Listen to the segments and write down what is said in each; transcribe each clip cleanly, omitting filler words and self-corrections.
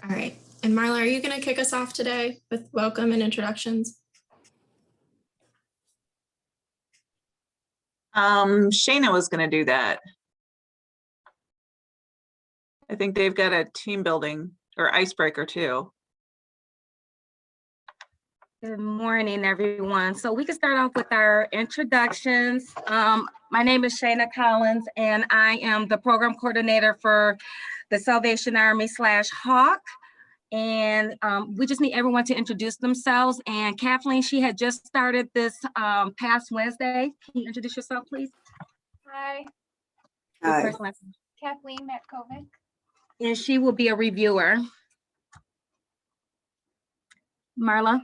All right. And Marla, are you going to kick us off today with welcome and introductions? Shayna was going to do that. I think they've got a team building or icebreaker too. Good morning, everyone. So we can start off with our introductions. My name is Shayna Collins, and I am the program coordinator for the Salvation Army /Hawk. And we just need everyone to introduce themselves. And Kathleen, she had just started this past Wednesday. Can you introduce yourself, please? Hi. Hi. Kathleen Matkovic. And she will be a reviewer. Marla.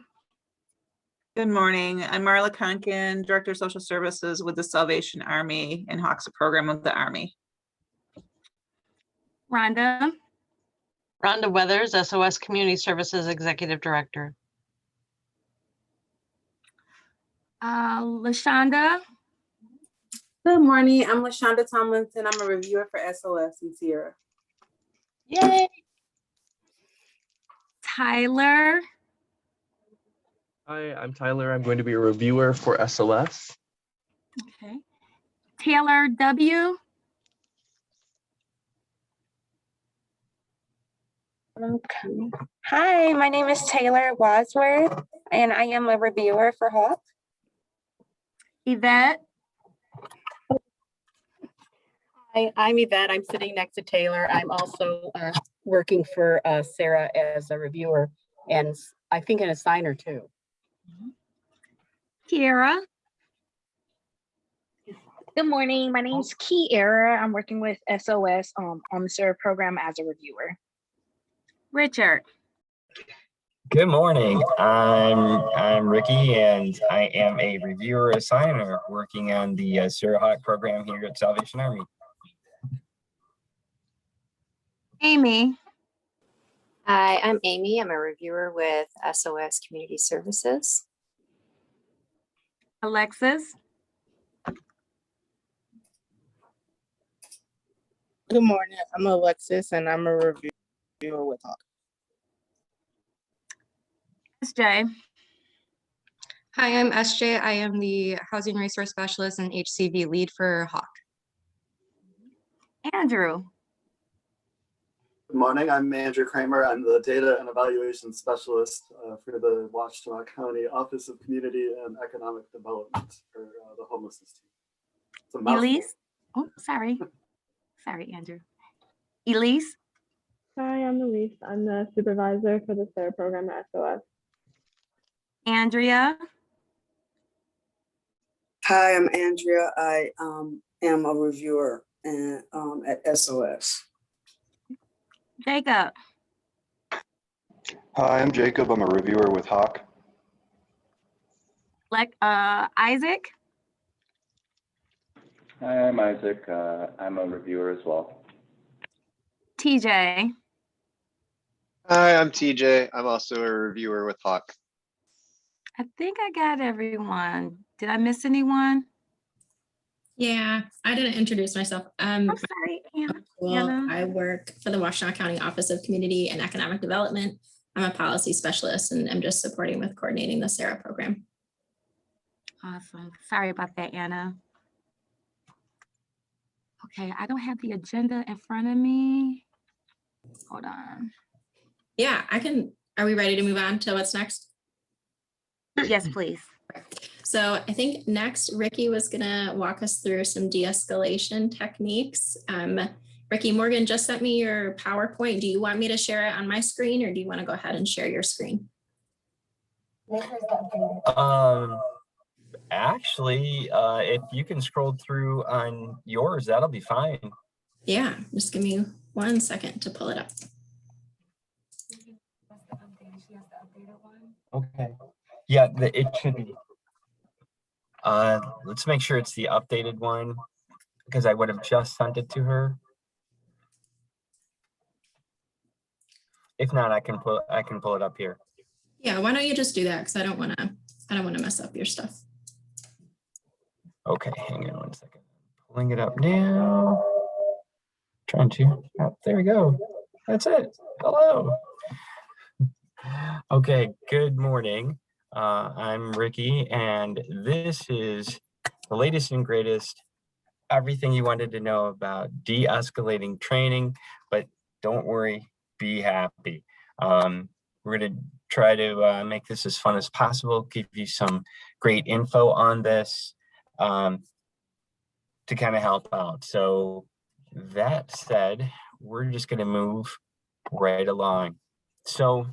Good morning. I'm Marla Conkin, Director of Social Services with the Salvation Army and Hawks program of the Army. Rhonda. Rhonda Weathers, SOS Community Services Executive Director. LaShonda. Good morning. I'm LaShonda Tomlinson. I'm a reviewer for SOS and CERA. Yay! Tyler. Hi, I'm Tyler. I'm going to be a reviewer for SOS. Okay. Taylor W. Okay. Hi, my name is Taylor Wadsworth, and I am a reviewer for Hawk. Yvette. Hi, I'm Yvette. I'm sitting next to Taylor. I'm also working for CERA as a reviewer and I think an assigner too. Kiera. Good morning. My name is CERA. I'm working with SOS on the CERA program as a reviewer. Richard. Good morning. I'm Ricky, and I am a reviewer assigner working on the CERA Hawk program here at Salvation Army. Amy. Hi, I'm Amy. I'm a reviewer with SOS Community Services. Alexis. Good morning. I'm Alexis, and I'm a reviewer with Hawk. SJ. Hi, I'm SJ. I am the Housing Resource Specialist and HCV lead for Hawk. Andrew. Good morning. I'm Andrew Kramer. I'm the Data and Evaluation Specialist for the Washtenaw County Office of Community and Economic Development for the homelessness team. Elise. Oh, sorry. Sorry, Andrew. Elise. Hi, I'm Elise. I'm the supervisor for the CERA program at SOS. Andrea. Hi, I'm Andrea. I am a reviewer at SOS. Jacob. Hi, I'm Jacob. I'm a reviewer with Hawk. Isaac. Hi, I'm Isaac. I'm a reviewer as well. TJ. Hi, I'm TJ. I'm also a reviewer with Hawk. I think I got everyone. Did I miss anyone? Yeah, I didn't introduce myself. I'm sorry, Anna. I work for the Washtenaw County Office of Community and Economic Development. I'm a policy specialist and I'm just supporting with coordinating the CERA program. Awesome. Sorry about that, Anna. Okay, I don't have the agenda in front of me. Hold on. Yeah, I can. Are we ready to move on to what's next? Yes, please. So I think next Ricky was gonna walk us through some de-escalation techniques. Ricky, Morgan just sent me your PowerPoint. Do you want me to share it on my screen or do you want to go ahead and share your screen? Actually, if you can scroll through on yours, that'll be fine. Yeah, just give me 1 second to pull it up. Okay. Yeah, it should be. Let's make sure it's the updated one because I would have just sent it to her. If not, I can pull it up here. Yeah, why don't you just do that? Because I don't want to mess up your stuff. Okay, hang on 1 second. Pulling it up now. Trying to. Oh, there we go. That's it. Hello. Okay, good morning. I'm Ricky, and this is the latest and greatest, everything you wanted to know about de-escalating training, but don't worry, be happy. We're gonna try to make this as fun as possible, give you some great info on this to kind of help out. So that said, we're just gonna move right along. So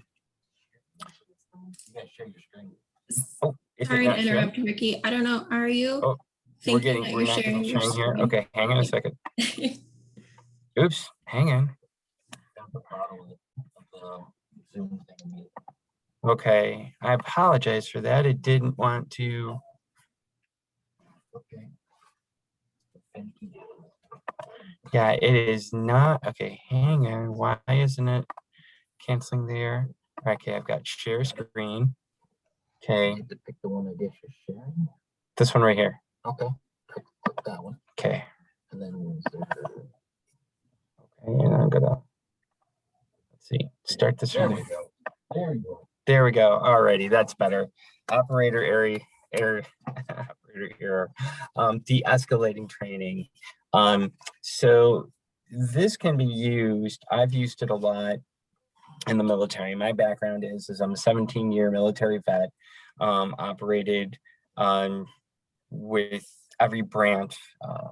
you guys share your screen. Oh, is it Sorry to not sharing? interrupt, Ricky. I don't know. Are you Oh, thinking that we're you're not sharing getting your sharing here. screen? Okay, hang on a second. Oops, hang on. Okay, I apologize for that. It didn't want to. Okay. Yeah, it is not. Okay, hang on. Why isn't it canceling there? Okay, I've got share screen. Okay. To pick the one I guess you're sharing. This one right here. Okay. Click that one. Okay. And then okay, and I'm gonna let's see. Start this one. There we go. There we go. There we go. Alrighty, that's better. Operator error. Operator error. De-escalating training. So this can be used. I've used it a lot in the military. My background is I'm a 17-year military vet, operated with every branch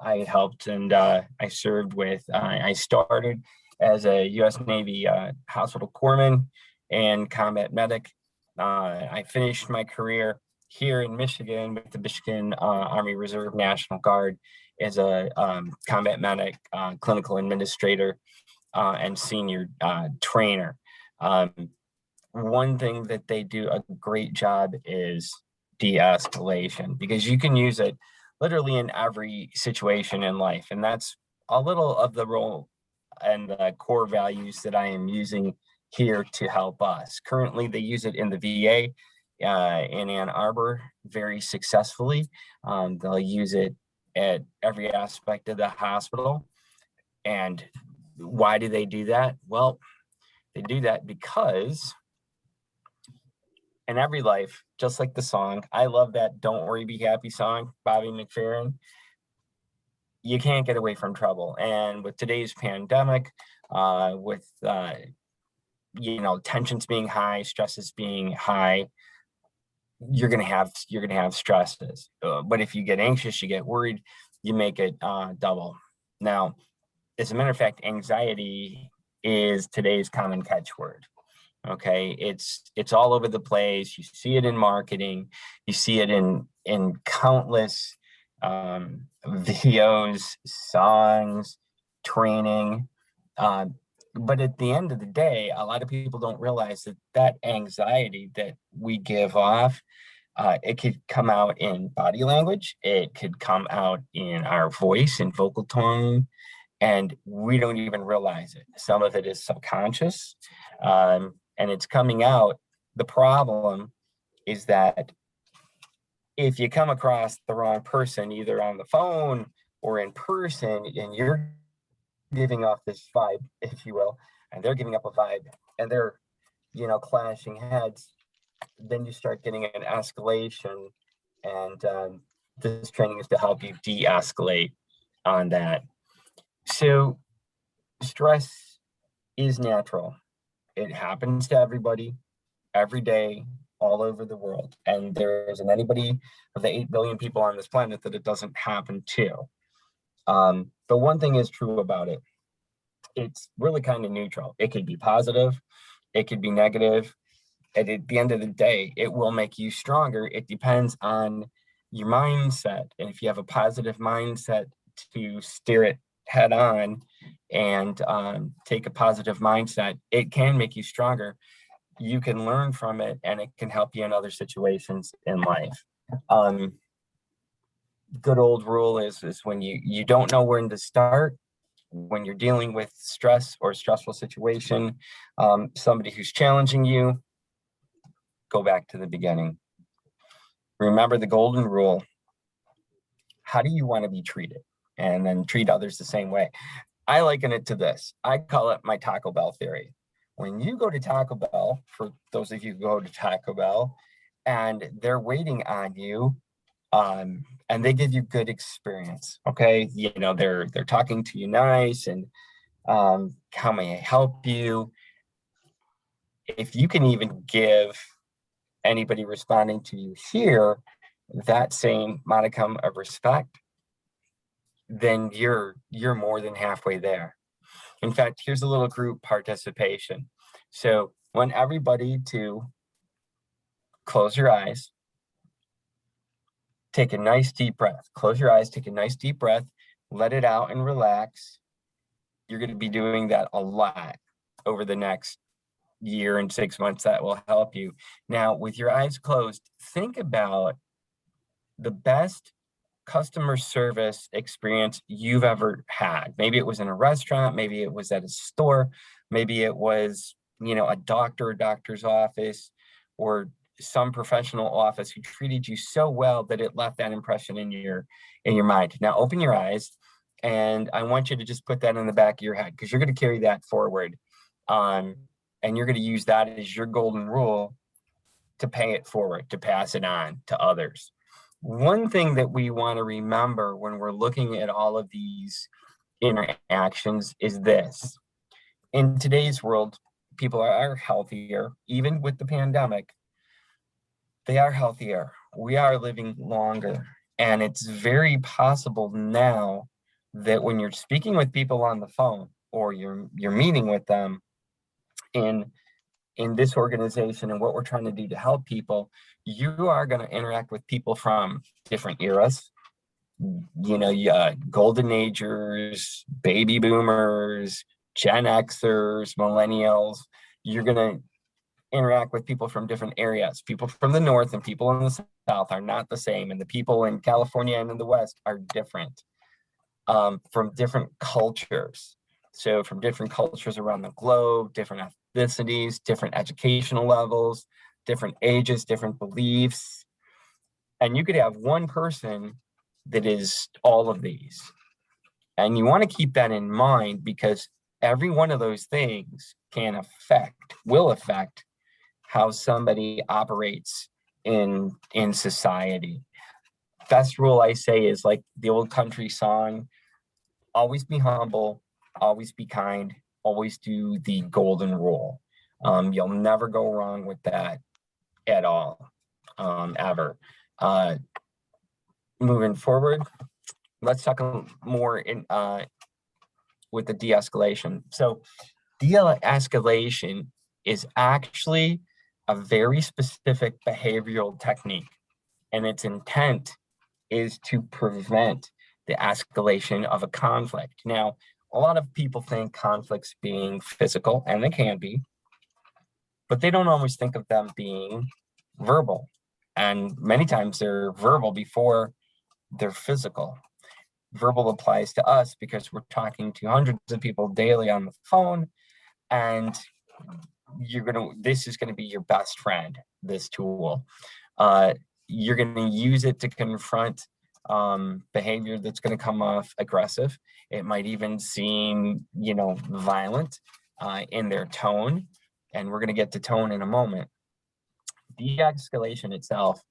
I had helped and I served with. I started as a U.S. Navy hospital corpsman and combat medic. I finished my career here in Michigan with the Michigan Army Reserve National Guard as a combat medic, clinical administrator, and senior trainer. One thing that they do a great job is de-escalation, because you can use it literally in every situation in life. And that's a little of the role and the core values that I am using here to help us. Currently, they use it in the VA in Ann Arbor very successfully. They'll use it at every aspect of the hospital. And why do they do that? Well, they do that because in every life, just like the song, I love that Don't Worry, Be Happy song, Bobby McFerrin. You can't get away from trouble. And with today's pandemic, with tensions being high, stresses being high, you're gonna have stresses. But if you get anxious, you get worried, you make it double. Now, as a matter of fact, anxiety is today's common catchword. Okay, it's all over the place. You see it in marketing, you see it in countless videos, songs, training. But at the end of the day, a lot of people don't realize that anxiety that we give off, it could come out in body language, it could come out in our voice and vocal tone, and we don't even realize it. Some of it is subconscious, and it's coming out. The problem is that if you come across the wrong person, either on the phone or in person, and you're giving off this vibe, if you will, and they're giving up a vibe, and they're, clashing heads, then you start getting an escalation. And this training is to help you de-escalate on that. So stress is natural. It happens to everybody, every day, all over the world. And there isn't anybody of the 8 billion people on this planet that it doesn't happen to. But one thing is true about it. It's really kind of neutral. It could be positive, it could be negative. And at the end of the day, it will make you stronger. It depends on your mindset. And if you have a positive mindset to steer it head on and take a positive mindset, it can make you stronger. You can learn from it, and it can help you in other situations in life. Good old rule is when you don't know when to start, when you're dealing with stress or stressful situation, somebody who's challenging you, go back to the beginning. Remember the golden rule. How do you want to be treated? And then treat others the same way. I liken it to this. I call it my Taco Bell theory. When you go to Taco Bell, for those of you who go to Taco Bell, and they're waiting on you, and they give you good experience. Okay, you know, they're talking to you nice, and how may I help you? If you can even give anybody responding to you here that same modicum of respect, then you're more than halfway there. In fact, here's a little group participation. So I want everybody to close your eyes, take a nice deep breath. Close your eyes, take a nice deep breath, let it out and relax. You're going to be doing that a lot over the next year and 6 months. That will help you. Now, with your eyes closed, think about the best customer service experience you've ever had. Maybe it was in a restaurant, maybe it was at a store, maybe it was, you know, a doctor's office, or some professional office who treated you so well that it left that impression in your mind. Now open your eyes, and I want you to just put that in the back of your head, because you're going to carry that forward, and you're going to use that as your golden rule to pay it forward, to pass it on to others. One thing that we want to remember when we're looking at all of these interactions is this. In today's world, people are healthier. Even with the pandemic, they are healthier. We are living longer. And it's very possible now that when you're speaking with people on the phone, or you're meeting with them in this organization and what we're trying to do to help people, you are going to interact with people from different eras. You know, golden agers, baby boomers, Gen Xers, millennials. You're going to interact with people from different areas. People from the north and people in the south are not the same, and the people in California and in the west are different, from different cultures. So from different cultures around the globe, different ethnicities, different educational levels, different ages, different beliefs. And you could have one person that is all of these. And you want to keep that in mind, because every one of those things will affect how somebody operates in society. Best rule I say is like the old country song, always be humble, always be kind, always do the golden rule. You'll never go wrong with that at all, ever. Moving forward, let's talk more with the de-escalation. So de-escalation is actually a very specific behavioral technique, and its intent is to prevent the escalation of a conflict. Now, a lot of people think conflicts being physical, and they can be, but they don't always think of them being verbal. And many times they're verbal before they're physical. Verbal applies to us because we're talking to hundreds of people daily on the phone, and this is going to be your best friend, this tool. You're going to use it to confront behavior that's going to come off aggressive. It might even seem, violent in their tone, and we're going to get to tone in a moment. De-escalation itself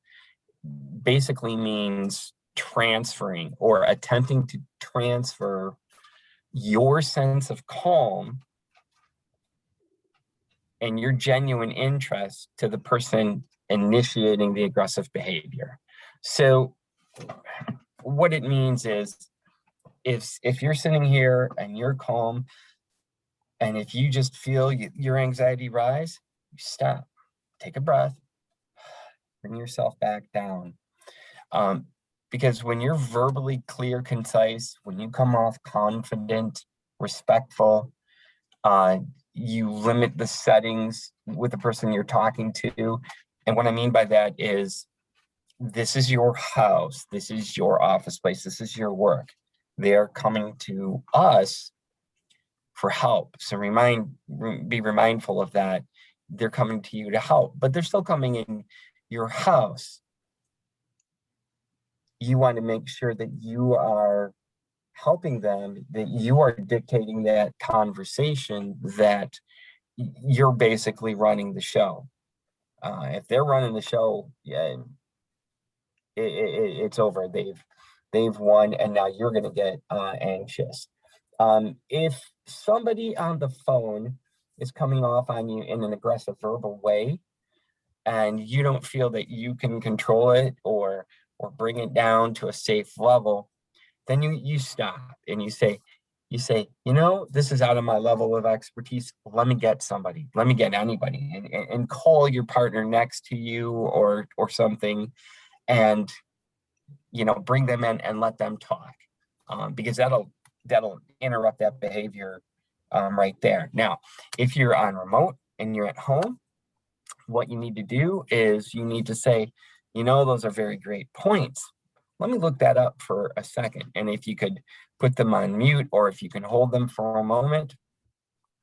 basically means transferring or attempting to transfer your sense of calm and your genuine interest to the person initiating the aggressive behavior. So what it means is, if you're sitting here and you're calm, and if you just feel your anxiety rise, you stop, take a breath, bring yourself back down. Because when you're verbally clear, concise, when you come off confident, respectful, you limit the settings with the person you're talking to. And what I mean by that is, this is your house, this is your office space, this is your work. They're coming to us for help. So be mindful of that. They're coming to you to help, but they're still coming in your house. You want to make sure that you are helping them, that you are dictating that conversation, that you're basically running the show. If they're running the show, yeah, it's over. They've won, and now you're going to get anxious. If somebody on the phone is coming off on you in an aggressive verbal way, and you don't feel that you can control it or bring it down to a safe level, then you stop and you say, this is out of my level of expertise. Let me get somebody. Let me get anybody, and call your partner next to you or something, and bring them in and let them talk, because that'll interrupt that behavior right there. Now, if you're on remote and you're at home, what you need to do is you need to say, those are very great points. Let me look that up for a second. And if you could put them on mute, or if you can hold them for a moment,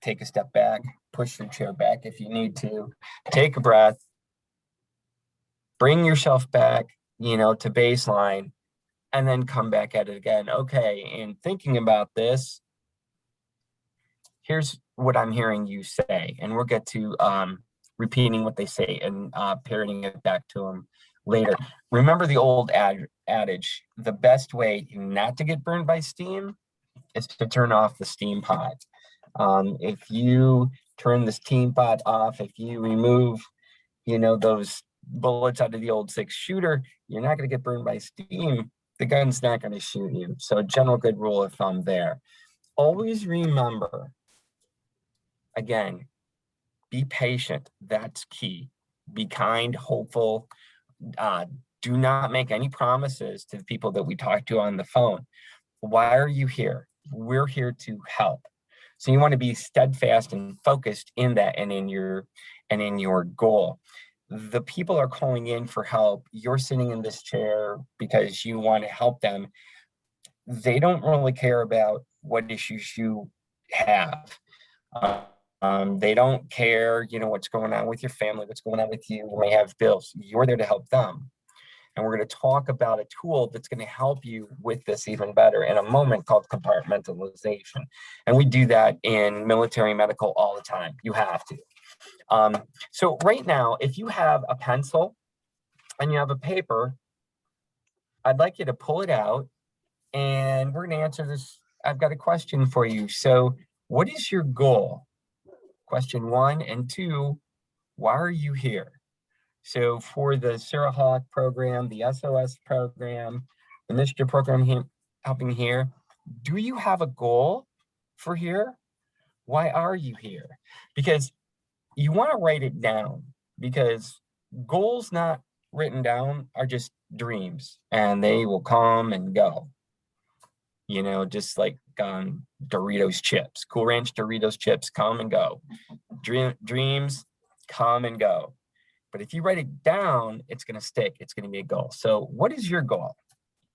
take a step back, push your chair back if you need to, take a breath, bring yourself back, to baseline, and then come back at it again. Okay, in thinking about this, here's what I'm hearing you say, and we'll get to repeating what they say and parroting it back to them later. Remember the old adage, the best way not to get burned by steam is to turn off the steam pot. If you turn the steam pot off, if you remove, those bullets out of the old 6-shooter, you're not going to get burned by steam. The gun's not going to shoot you. So general good rule of thumb there. Always remember, again, be patient. That's key. Be kind, hopeful. Do not make any promises to the people that we talk to on the phone. Why are you here? We're here to help. So you want to be steadfast and focused in that and in your goal. The people are calling in for help. You're sitting in this chair because you want to help them. They don't really care about what issues you have. They don't care, what's going on with your family, what's going on with you. You may have bills. You're there to help them. And we're going to talk about a tool that's going to help you with this even better in a moment, called compartmentalization. And we do that in military medical all the time. You have to. So right now, if you have a pencil and you have a paper, I'd like you to pull it out, and we're going to answer this. I've got a question for you. So what is your goal? Question 1 and 2, why are you here? So for the CERA Hawk program, the SOS program, the Michigan program here, helping here, do you have a goal for here? Why are you here? Because you want to write it down, because goals not written down are just dreams, and they will come and go. Just like Doritos chips, Cool Ranch Doritos chips come and go. Dreams come and go. But if you write it down, it's going to stick. It's going to be a goal. So what is your goal?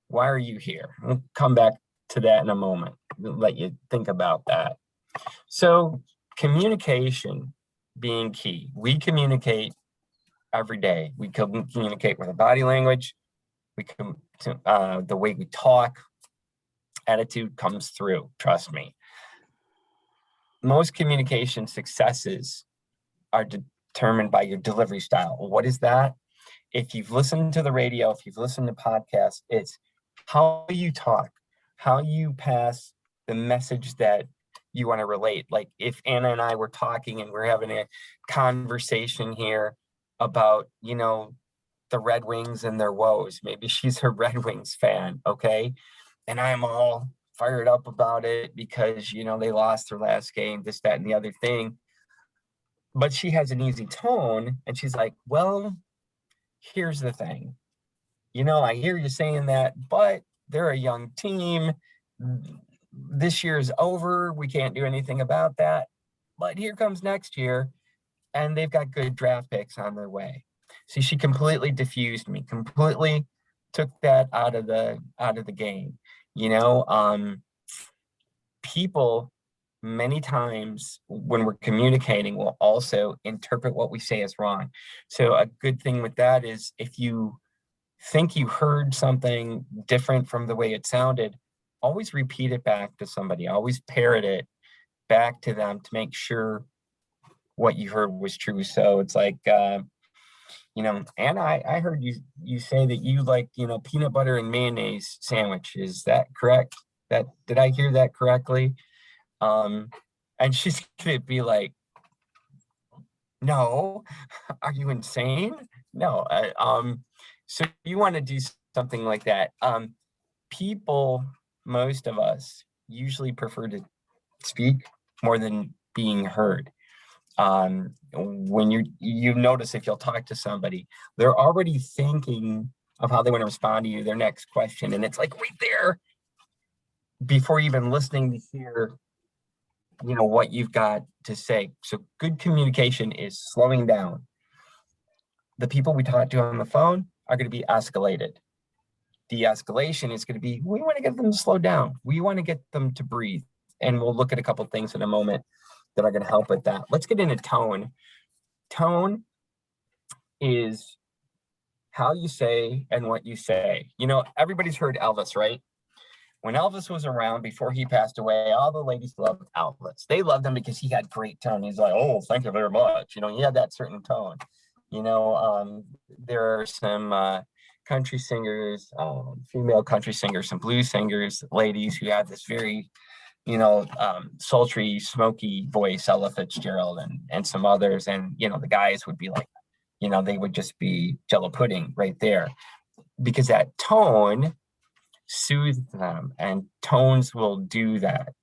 Why are you here? We'll come back to that in a moment. We'll let you think about that. So communication being key. We communicate every day. We communicate with our body language. The way we talk, attitude comes through, trust me. Most communication successes are determined by your delivery style. What is that? If you've listened to the radio, if you've listened to podcasts, it's how you talk, how you pass the message that you want to relate. Like if Anna and I were talking and we're having a conversation here about, the Red Wings and their woes. Maybe she's a Red Wings fan, okay? And I'm all fired up about it because, they lost their last game, this, that, and the other thing. But she has an easy tone, and she's like, well, here's the thing. I hear you saying that, but they're a young team. This year is over. We can't do anything about that. But here comes next year, and they've got good draft picks on their way. See, she completely diffused me, completely took that out of the game. People many times when we're communicating will also interpret what we say as wrong. So a good thing with that is if you think you heard something different from the way it sounded, always repeat it back to somebody, always parrot it back to them to make sure what you heard was true. So it's like, and I heard you say that you like, peanut butter and mayonnaise sandwich. Is that correct? Did I hear that correctly? And she's gonna be like, no, are you insane? No. So you want to do something like that. People, most of us usually prefer to speak more than being heard. When you notice if you'll talk to somebody, they're already thinking of how they want to respond to you, their next question. And it's like right there before even listening to hear, what you've got to say. So good communication is slowing down. The people we talk to on the phone are going to be escalated. De-escalation is going to be, we want to get them to slow down. We want to get them to breathe. And we'll look at a couple of things in a moment that are going to help with that. Let's get into tone. Tone is how you say and what you say. Everybody's heard Elvis, right? When Elvis was around before he passed away, all the ladies loved Elvis. They loved him because he had great tone. He's like, oh, thank you very much. He had that certain tone. There are some country singers, female country singers, some blues singers, ladies who have this very, sultry, smoky voice, Ella Fitzgerald and some others. And, the guys would be like, they would just be Jello pudding right there because that tone soothes them, and tones will do that.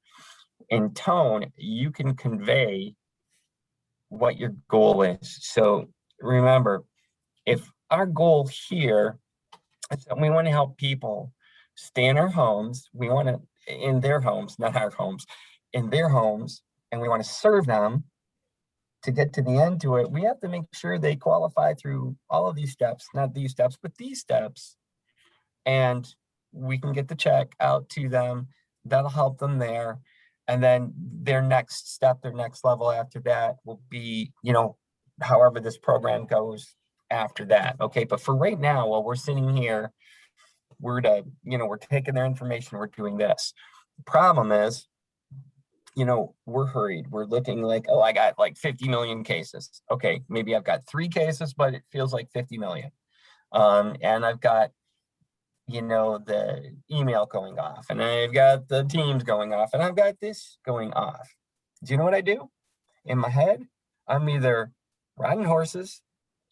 In tone, you can convey what your goal is. So remember, if our goal here is that we want to help people stay in our homes, we want to, in their homes, not our homes, in their homes, and we want to serve them to get to the end to it, we have to make sure they qualify through all of these steps, not these steps, but these steps. And we can get the check out to them. That'll help them there. And then their next step, their next level after that will be, however this program goes after that. Okay. But for right now, while we're sitting here, we're taking their information, we're doing this. The problem is, we're hurried. We're looking like, oh, I got like 50 million cases. Okay. Maybe I've got 3 cases, but it feels like 50 million. And I've got, the email going off, and I've got the Teams going off, and I've got this going off. Do you know what I do? In my head, I'm either riding horses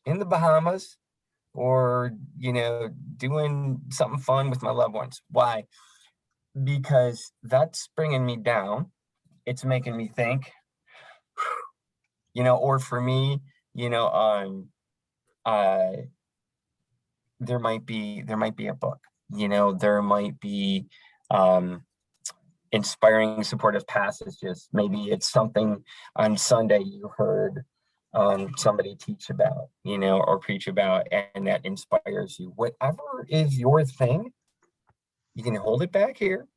in the Bahamas or, doing something fun with my loved ones. Why? Because that's bringing me down. It's making me think, or for me, there might be a book, there might be inspiring supportive passages. Maybe it's something on Sunday you heard somebody teach about, or preach about, and that inspires you. Whatever is your thing, you can hold it back here,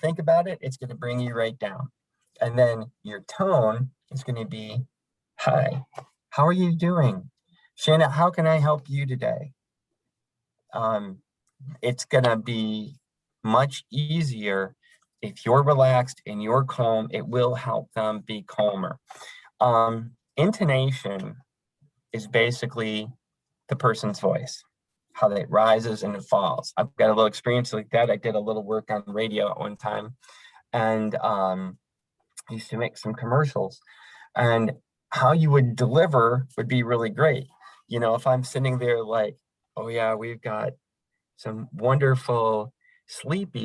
think about it, it's going to bring you right down. And then your tone is going to be, hi, how are you doing? Shanna, how can I help you today? It's going to be much easier if you're relaxed and you're calm. It will help them be calmer. Intonation is basically the person's voice, how it rises and it falls. I've got a little experience like that. I did a little work on radio at one time, and used to make some commercials, and how you would deliver would be really great. If I'm sitting there like, oh yeah, we've got some wonderful sleep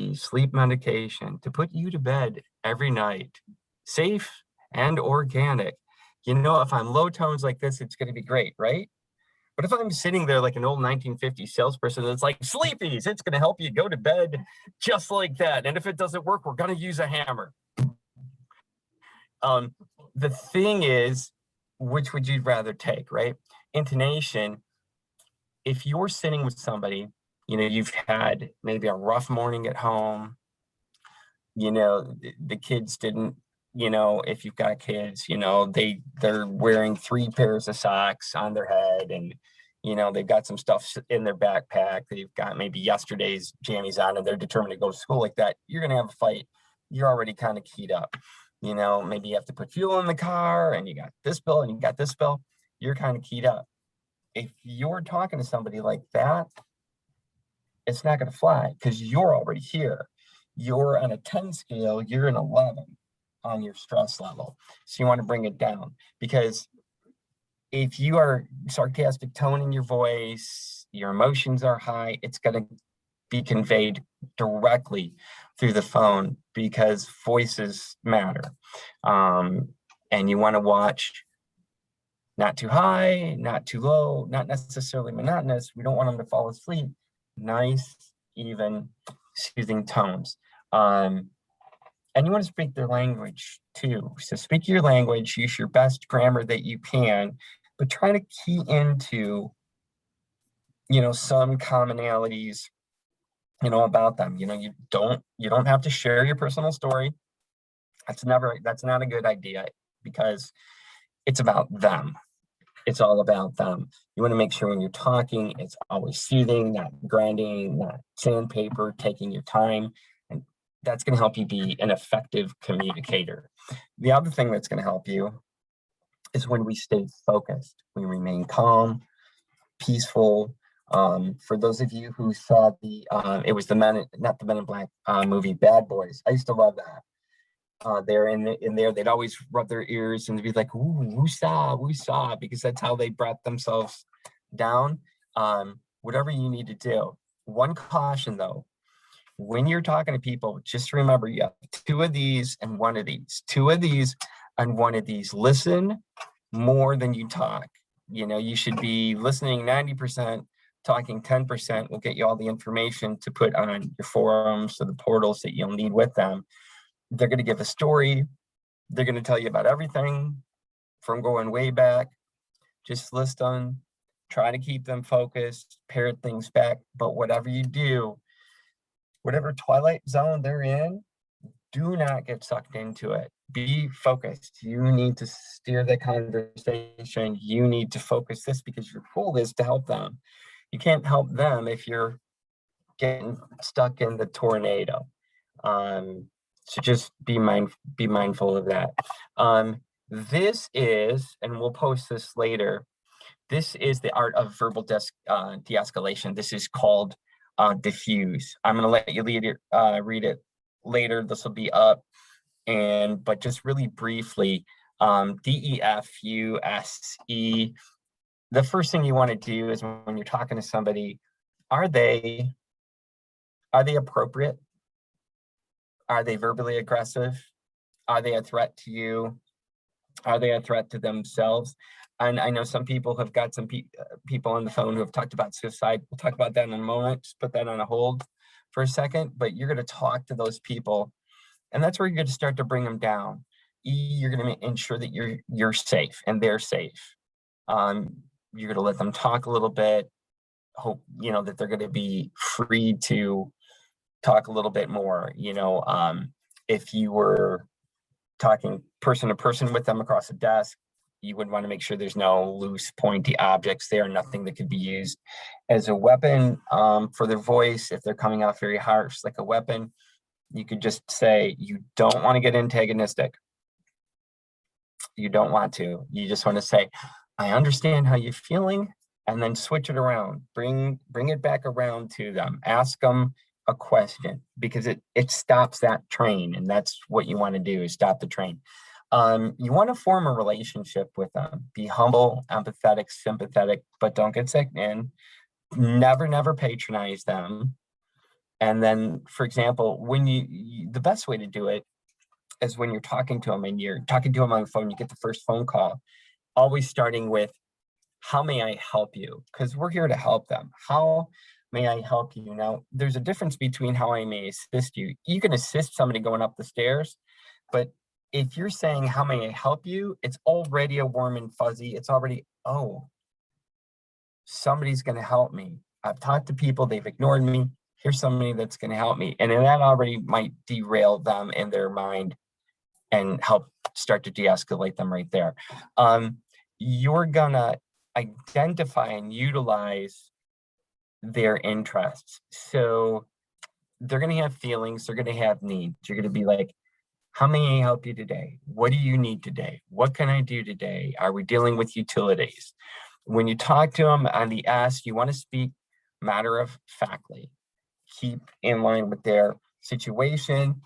medication to put you to bed every night, safe and organic. If I'm low tones like this, it's going to be great, right? But if I'm sitting there like an old 1950s salesperson that's like, Sleepies, it's going to help you go to bed just like that. And if it doesn't work, we're going to use a hammer. The thing is, which would you rather take, right? Intonation, if you're sitting with somebody, you've had maybe a rough morning at home, the kids didn't, if you've got kids, they're wearing 3 pairs of socks on their head, and You know, they've got some stuff in their backpack. They've got maybe yesterday's jammies on and they're determined to go to school like that. You're going to have a fight. You're already kind of keyed up. You know, maybe you have to put fuel in the car and you got this bill and you got this bill. You're kind of keyed up. If you're talking to somebody like that, it's not going to fly because you're already here. You're on a 10 scale, you're an 11 on your stress level. So you want to bring it down, because if you are sarcastic tone in your voice, your emotions are high, it's going to be conveyed directly through the phone because voices matter. And you want to watch not too high, not too low, not necessarily monotonous. We don't want them to fall asleep. Nice, even, soothing tones. And you want to speak their language too. So speak your language, use your best grammar that you can, but try to key into, you know, some commonalities, you know, about them. You know, you don't have to share your personal story. That's not a good idea, because it's about them. It's all about them. You want to make sure when you're talking, it's always soothing, not grinding, not sandpaper, taking your time. And that's going to help you be an effective communicator. The other thing that's going to help you is when we stay focused, we remain calm, peaceful. For those of you who saw it was not the Men in Black movie, Bad Boys. I used to love that. They're in there, they'd always rub their ears and they'd be like, ooh, woosah, because that's how they brought themselves down. Whatever you need to do. One caution though, when you're talking to people, just remember you have 2 of these and 1 of these, 2 of these and 1 of these. Listen more than you talk. You know, you should be listening 90%, talking 10% will get you all the information to put on your forums or the portals that you'll need with them. They're going to give a story. They're going to tell you about everything from going way back. Just listen, try to keep them focused, parrot things back. But whatever you do, whatever twilight zone they're in, do not get sucked into it. Be focused. You need to steer the conversation. You need to focus this, because your goal is to help them. You can't help them if you're getting stuck in the tornado. So just be mindful of that. This is, and we'll post this later, this is the art of verbal de-escalation. This is called diffuse. I'm going to let you read it later. This will be up. But just really briefly, DEFUSE, the first thing you want to do is when you're talking to somebody, are they appropriate? Are they verbally aggressive? Are they a threat to you? Are they a threat to themselves? And I know some people have got some people on the phone who have talked about suicide. We'll talk about that in a moment. Just put that on a hold for a second. But you're going to talk to those people, and that's where you're going to start to bring them down. You're going to ensure that you're safe and they're safe. You're going to let them talk a little bit. Hope that they're going to be free to talk a little bit more. If you were talking person to person with them across a desk, you would want to make sure there's no loose, pointy objects there, nothing that could be used as a weapon for their voice. If they're coming off very harsh, like a weapon, you could just say, you don't want to get antagonistic. You don't want to. You just want to say, I understand how you're feeling, and then switch it around. Bring it back around to them. Ask them a question, because it stops that train, and that's what you want to do, is stop the train. You want to form a relationship with them. Be humble, empathetic, sympathetic, but don't get sick in. Never patronize them. And then, for example, when the best way to do it is when you're talking to them and you're talking to them on the phone, you get the first phone call, always starting with, how may I help you? Because we're here to help them. How may I help you? Now, there's a difference between how I may assist you. You can assist somebody going up the stairs, but if you're saying, how may I help you? It's already a warm and fuzzy. It's already, oh, somebody's going to help me. I've talked to people, they've ignored me. Here's somebody that's going to help me. And then that already might derail them in their mind and help start to de-escalate them right there. You're gonna, identify and utilize their interests. So they're going to have feelings, they're going to have needs. You're going to be like, how may I help you today? What do you need today? What can I do today? Are we dealing with utilities? When you talk to them on the S, you want to speak matter of factly. Keep in line with their situation.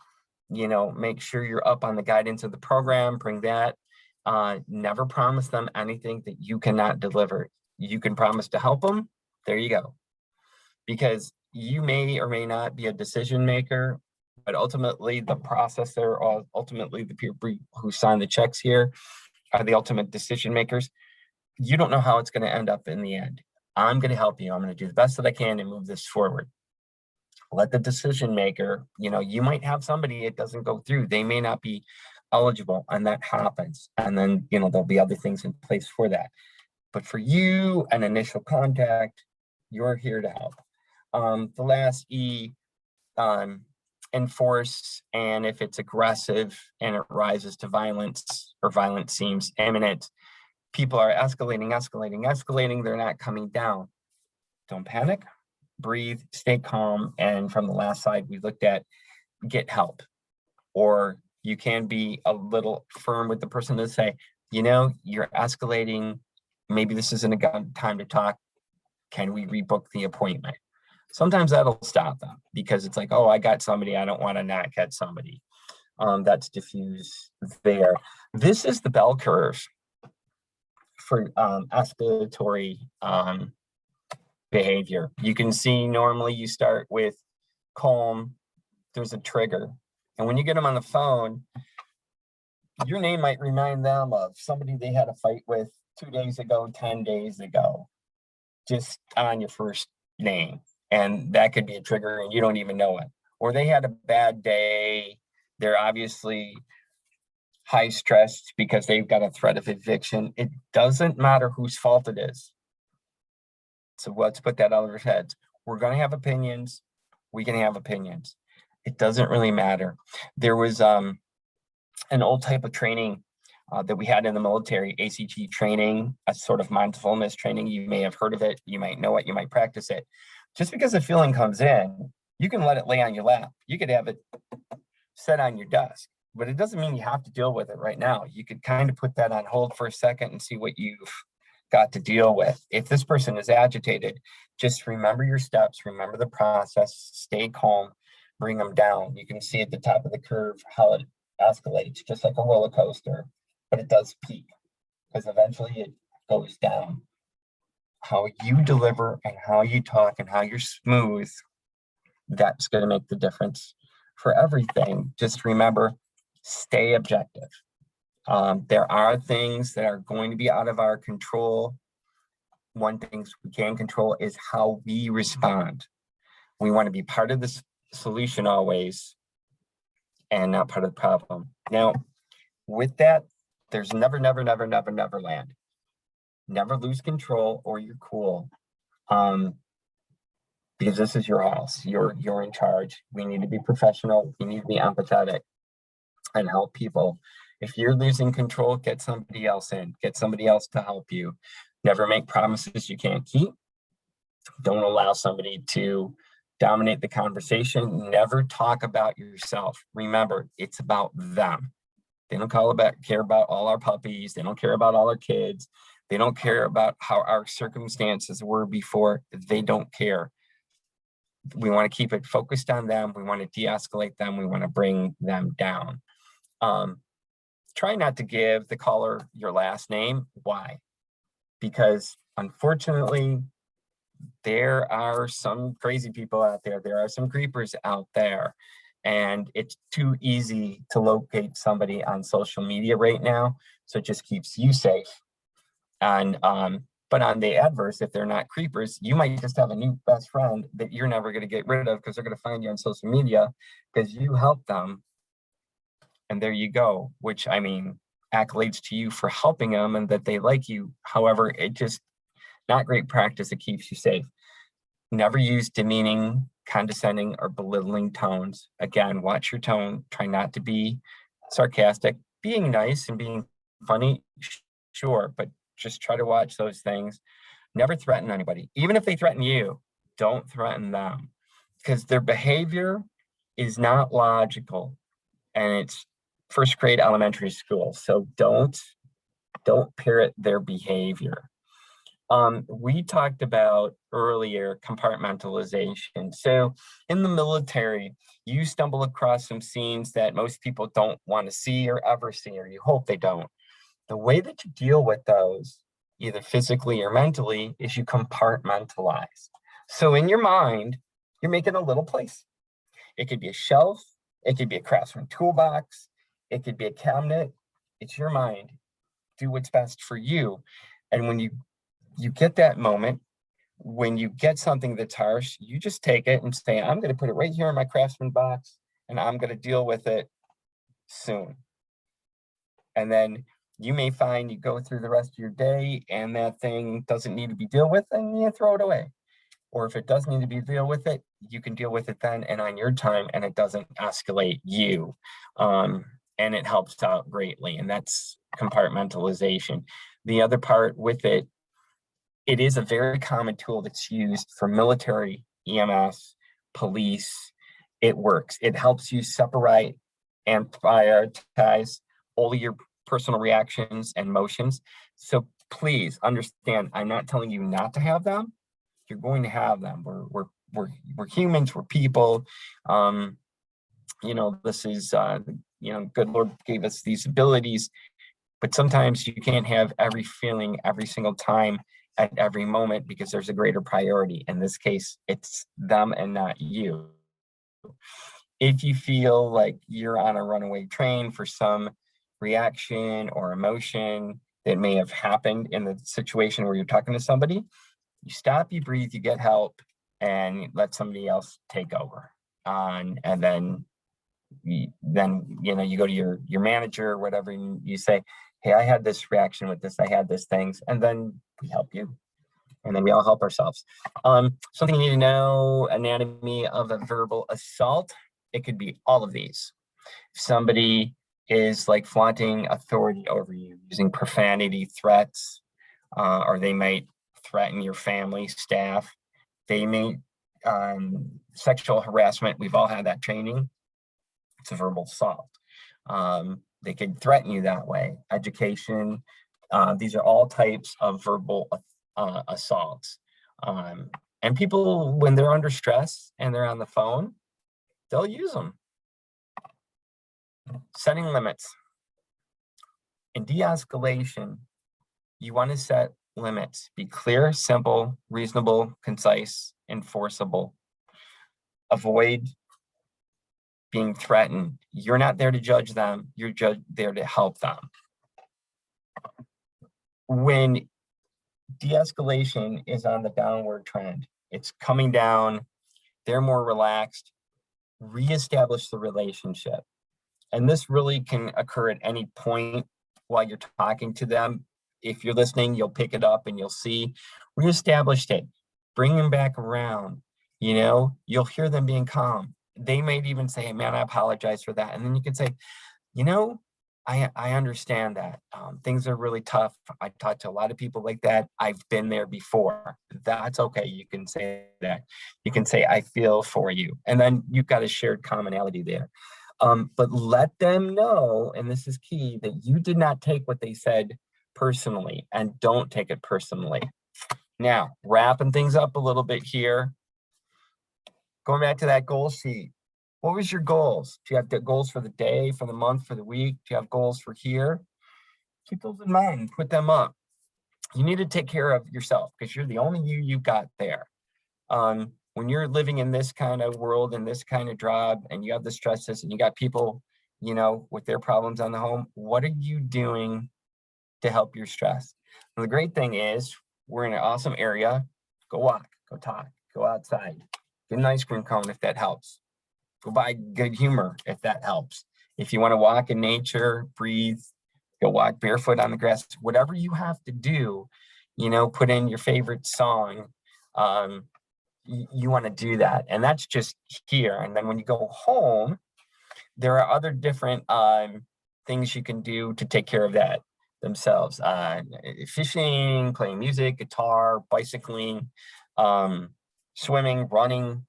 You know, make sure you're up on the guidance of the program, bring that. Never promise them anything that you cannot deliver. You can promise to help them. There you go. Because you may or may not be a decision maker, but ultimately the processor or ultimately the people who sign the checks here are the ultimate decision makers. You don't know how it's going to end up in the end. I'm going to help you. I'm going to do the best that I can to move this forward. Let the decision maker, you know, you might have somebody it doesn't go through. They may not be eligible, and that happens. And then, you know, there'll be other things in place for that. But for you, an initial contact, you're here to help. The last E, enforce, and if it's aggressive and it rises to violence or violence seems imminent, people are escalating, they're not coming down. Don't panic, breathe, stay calm. And from the last slide we looked at, get help. Or you can be a little firm with the person to say, you know, you're escalating, maybe this isn't a good time to talk. Can we rebook the appointment? Sometimes that'll stop them because it's like, oh, I got somebody, I don't want to not get somebody. That's diffuse there. This is the bell curve for escalatory behavior. You can see normally you start with calm, there's a trigger. And when you get them on the phone, your name might remind them of somebody they had a fight with 2 days ago, 10 days ago, just on your first name. And that could be a trigger and you don't even know it. Or they had a bad day. They're obviously high stressed because they've got a threat of eviction. It doesn't matter whose fault it is. So let's put that out of our heads. We're going to have opinions. We can have opinions. It doesn't really matter. There was an old type of training that we had in the military, ACT training, a sort of mindfulness training. You may have heard of it. You might know it. You might practice it. Just because a feeling comes in, you can let it lay on your lap. You could have it set on your desk, but it doesn't mean you have to deal with it right now. You could kind of put that on hold for a second and see what you've got to deal with. If this person is agitated, just remember your steps, remember the process, stay calm, bring them down. You can see at the top of the curve how it escalates, just like a roller coaster, but it does peak because eventually it goes down. How you deliver and how you talk and how you're smooth, that's going to make the difference for everything. Just remember, stay objective. There are things that are going to be out of our control. One thing we can control is how we respond. We want to be part of the solution always and not part of the problem. Now, with that, there's never land. Never lose control or your cool. Because this is your house. You're in charge. We need to be professional. We need to be empathetic and help people. If you're losing control, get somebody else in. Get somebody else to help you. Never make promises you can't keep. Don't allow somebody to dominate the conversation. Never talk about yourself. Remember, it's about them. They don't care about all our puppies. They don't care about all our kids. They don't care about how our circumstances were before. They don't care. We want to keep it focused on them. We want to de-escalate them. We want to bring them down. Try not to give the caller your last name. Why? Because unfortunately, there are some crazy people out there. There are some creepers out there. And it's too easy to locate somebody on social media right now. So it just keeps you safe. And but on the adverse, if they're not creepers, you might just have a new best friend that you're never going to get rid of because they're going to find you on social media because you helped them. And there you go, which I mean, accolades to you for helping them and that they like you. However, it just not great practice. It keeps you safe. Never use demeaning, condescending, or belittling tones. Again, watch your tone. Try not to be sarcastic. Being nice and being funny, sure, but just try to watch those things. Never threaten anybody. Even if they threaten you, don't threaten them, because their behavior is not logical, and it's first grade elementary school. So don't parrot their behavior. We talked about earlier compartmentalization. So in the military, you stumble across some scenes that most people don't want to see or ever see, or you hope they don't. The way that you deal with those, either physically or mentally, is you compartmentalize. So in your mind, you're making a little place. It could be a shelf, it could be a craftsman toolbox, it could be a cabinet. It's your mind. Do what's best for you. And when you get that moment, when you get something that's harsh, you just take it and say, I'm going to put it right here in my craftsman box, and I'm going to deal with it soon. And then you may find you go through the rest of your day and that thing doesn't need to be dealt with, and you throw it away. Or if it does need to be dealt with it, you can deal with it then and on your time, and it doesn't escalate you. And it helps out greatly. And that's compartmentalization. The other part with it, it is a very common tool that's used for military, EMS, police. It works. It helps you separate and prioritize all your personal reactions and motions. So please understand, I'm not telling you not to have them. You're going to have them. We're humans, we're people. This is, good Lord gave us these abilities, but sometimes you can't have every feeling every single time at every moment, because there's a greater priority. In this case, it's them and not you. If you feel like you're on a runaway train for some reaction or emotion that may have happened in the situation where you're talking to somebody, you stop, you breathe, you get help, and let somebody else take over. And then you go to your manager or whatever, and you say, hey, I had this reaction with this, I had this things, and then we help you. And then we all help ourselves. Something you need to know, anatomy of a verbal assault. It could be all of these. If somebody is like flaunting authority over you, using profanity, threats, or they might threaten your family, staff. They may, sexual harassment, we've all had that training. It's a verbal assault. They could threaten you that way. Education, these are all types of verbal assaults. And people, when they're under stress and they're on the phone, they'll use them. Setting limits. In de-escalation, you want to set limits. Be clear, simple, reasonable, concise, enforceable. Avoid being threatened. You're not there to judge them. You're there to help them. When de-escalation is on the downward trend, it's coming down, they're more relaxed, reestablish the relationship. And this really can occur at any point while you're talking to them. If you're listening, you'll pick it up and you'll see, reestablished it, bring them back around. You'll hear them being calm. They might even say, hey, man, I apologize for that. And then you can say, I understand that. Things are really tough. I talked to a lot of people like that. I've been there before. That's okay. You can say that. You can say, I feel for you. And then you've got a shared commonality there. But let them know, and this is key, that you did not take what they said personally, and don't take it personally. Now, wrapping things up a little bit here. Going back to that goal sheet. What was your goals? Do you have the goals for the day, for the month, for the week? Do you have goals for here? Keep those in mind, put them up. You need to take care of yourself, because you're the only you've got there. When you're living in this kind of world and this kind of job, and you have the stresses and you got people, with their problems on the home, what are you doing to help your stress? And the great thing is, we're in an awesome area. Go walk, go talk, go outside, get an ice cream cone if that helps. Go buy good humor if that helps. If you want to walk in nature, breathe, go walk barefoot on the grass, whatever you have to do, put in your favorite song. You want to do that. And that's just here. And then when you go home, there are other different things you can do to take care of that. themselves. Fishing, playing music, guitar, bicycling, swimming, running,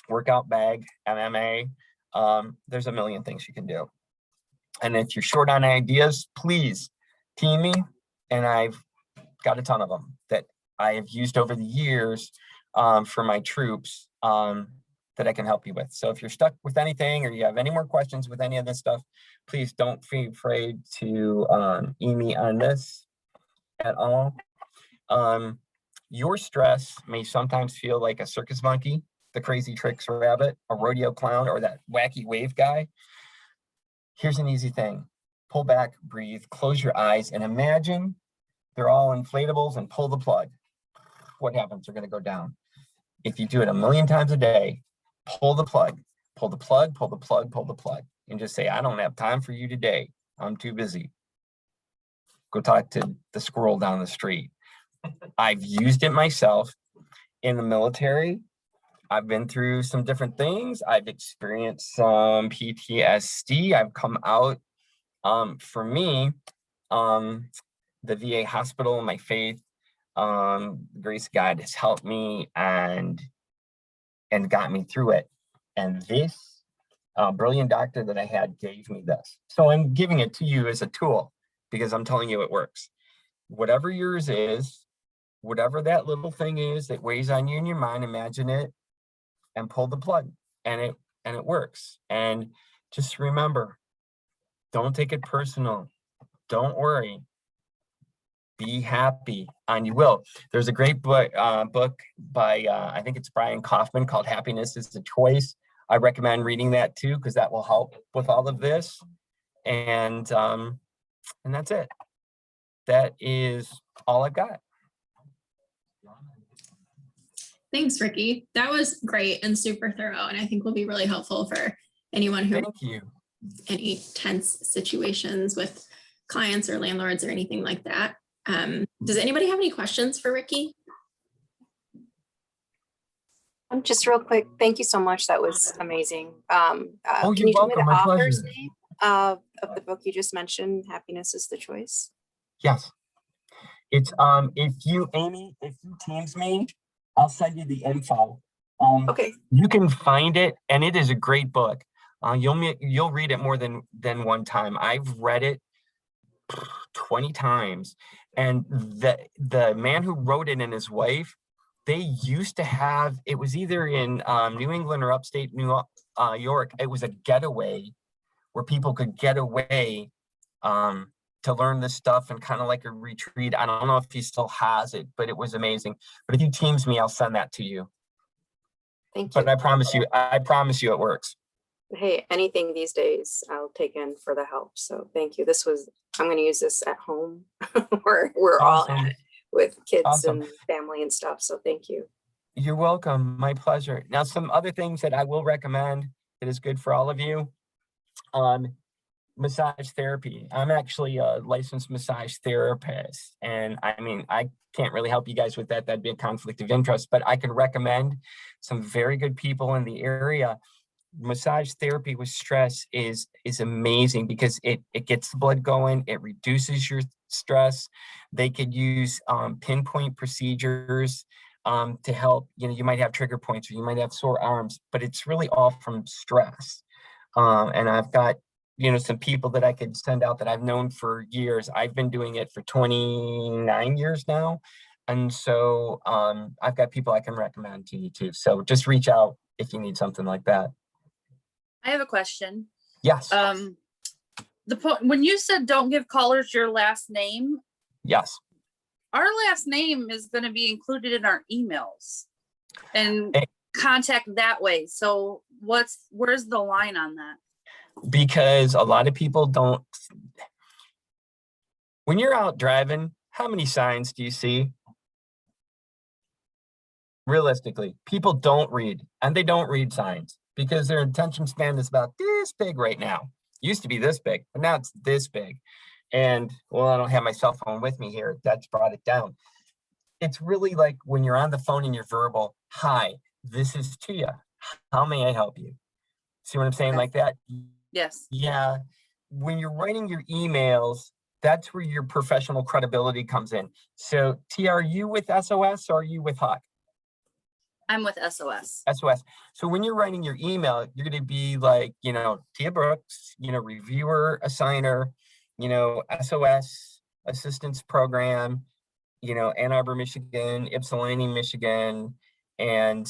workout bag, MMA. There's a million things you can do. And if you're short on ideas, please team me. And I've got a ton of them that I have used over the years for my troops that I can help you with. So if you're stuck with anything or you have any more questions with any of this stuff, please don't be afraid to email me on this at all. Your stress may sometimes feel like a circus monkey, the crazy tricks rabbit, a rodeo clown, or that wacky wave guy. Here's an easy thing. Pull back, breathe, close your eyes, and imagine they're all inflatables and pull the plug. What happens? They're going to go down. If you do it a million times a day, pull the plug, pull the plug, pull the plug, pull the plug, and just say, I don't have time for you today. I'm too busy. Go talk to the squirrel down the street. I've used it myself in the military. I've been through some different things. I've experienced some PTSD. I've come out. For me, the VA hospital, my faith, the grace of God has helped me and got me through it. And this brilliant doctor that I had gave me this. So I'm giving it to you as a tool because I'm telling you it works. Whatever yours is, whatever that little thing is that weighs on you in your mind, imagine it and pull the plug, and it works. And just remember, don't take it personal. Don't worry. Be happy, and you will. There's a great book by I think it's Brian Kaufman called Happiness is a Choice. I recommend reading that too, because that will help with all of this. And that's it. That is all I've got. Thanks, Ricky. That was great and super thorough, and I think will be really helpful for anyone who Thank you. any tense situations with clients or landlords or anything like that. Does anybody have any questions for Ricky? Just real quick, thank you so much. That was amazing. Oh, Can you're you tell me welcome. the My author's pleasure. name of the book you just mentioned, Happiness is the Choice? Yes. It's if you Teams me, I'll send you the info. Okay. You can find it, and it is a great book. You'll read it more than one time. I've read it 20 times, and the man who wrote it and his wife, they used to have, it was either in New England or upstate New York. It was a getaway where people could get away to learn this stuff and kind of like a retreat. I don't know if he still has it, but it was amazing. But if you Teams me, I'll send that to you. Thank you. But I promise you it works. Hey, anything these days I'll take in for the help. So thank you. I'm going to use this at home where we're all at it with kids and family and stuff. So thank you. You're welcome. My pleasure. Now, some other things that I will recommend that is good for all of you. Massage therapy. I'm actually a licensed massage therapist. And I mean, I can't really help you guys with that. That'd be a conflict of interest, but I can recommend some very good people in the area. Massage therapy with stress is amazing because it gets the blood going. It reduces your stress. They could use pinpoint procedures to help. You might have trigger points or you might have sore arms, but it's really all from stress. And I've got some people that I could send out that I've known for years. I've been doing it for 29 years now. And so I've got people I can recommend to you too. So just reach out if you need something like that. I have a question. Yes. When you said don't give callers your last name. Yes. Our last name is going to be included in our emails and contact that way. So where's the line on that? Because a lot of people don't. When you're out driving, how many signs do you see? Realistically, people don't read, and they don't read signs because their attention span is about this big right now. Used to be this big, but now it's this big. And well, I don't have my cell phone with me here. That's brought it down. It's really like when you're on the phone and you're verbal, hi, this is Tia. How may I help you? See what I'm saying? Like that? Yes. Yeah. When you're writing your emails, That's where your professional credibility comes in. So T, are you with SOS or are you with Hawk? I'm with SOS. SOS. So when you're writing your email, you're going to be like, Tia Brooks, reviewer, assigner, SOS assistance program, Ann Arbor, Michigan, Ypsilanti, Michigan, and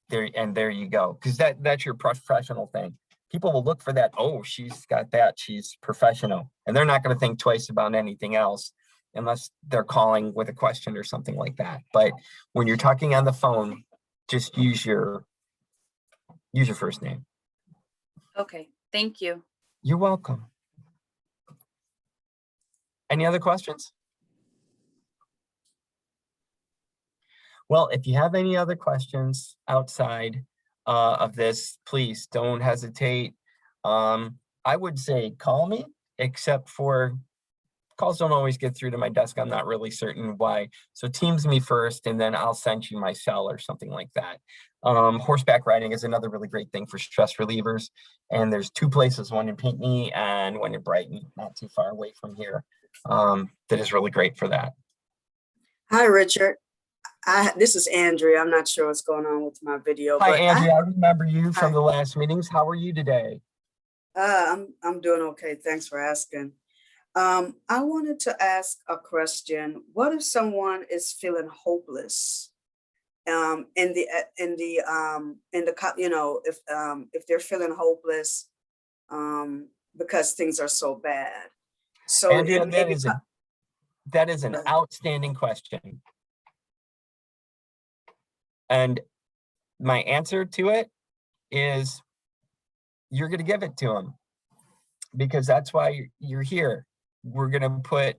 there you go. Because that's your professional thing. People will look for that. Oh, she's got that. She's professional. And they're not going to think twice about anything else unless they're calling with a question or something like that. But when you're talking on the phone, just use your first name. Okay, thank you. You're welcome. Any other questions? Well, if you have any other questions outside of this, please don't hesitate. I would say call me, except for calls don't always get through to my desk. I'm not really certain why. So Teams me first, and then I'll send you my cell or something like that. Horseback riding is another really great thing for stress relievers. And there's 2 places, one in Pinckney and one in Brighton, not too far away from here, that is really great for that. Hi, Richard. This is Andrea. I'm not sure what's going on with my video. Hi, but Andrea. I remember you from the last meetings. How are you today? I'm doing okay. Thanks for asking. I wanted to ask a question. What if someone is feeling hopeless? If they're feeling hopeless because things are so bad. So Andrea, that is an outstanding question. And my answer to it is you're going to give it to them, because that's why you're here. We're going to put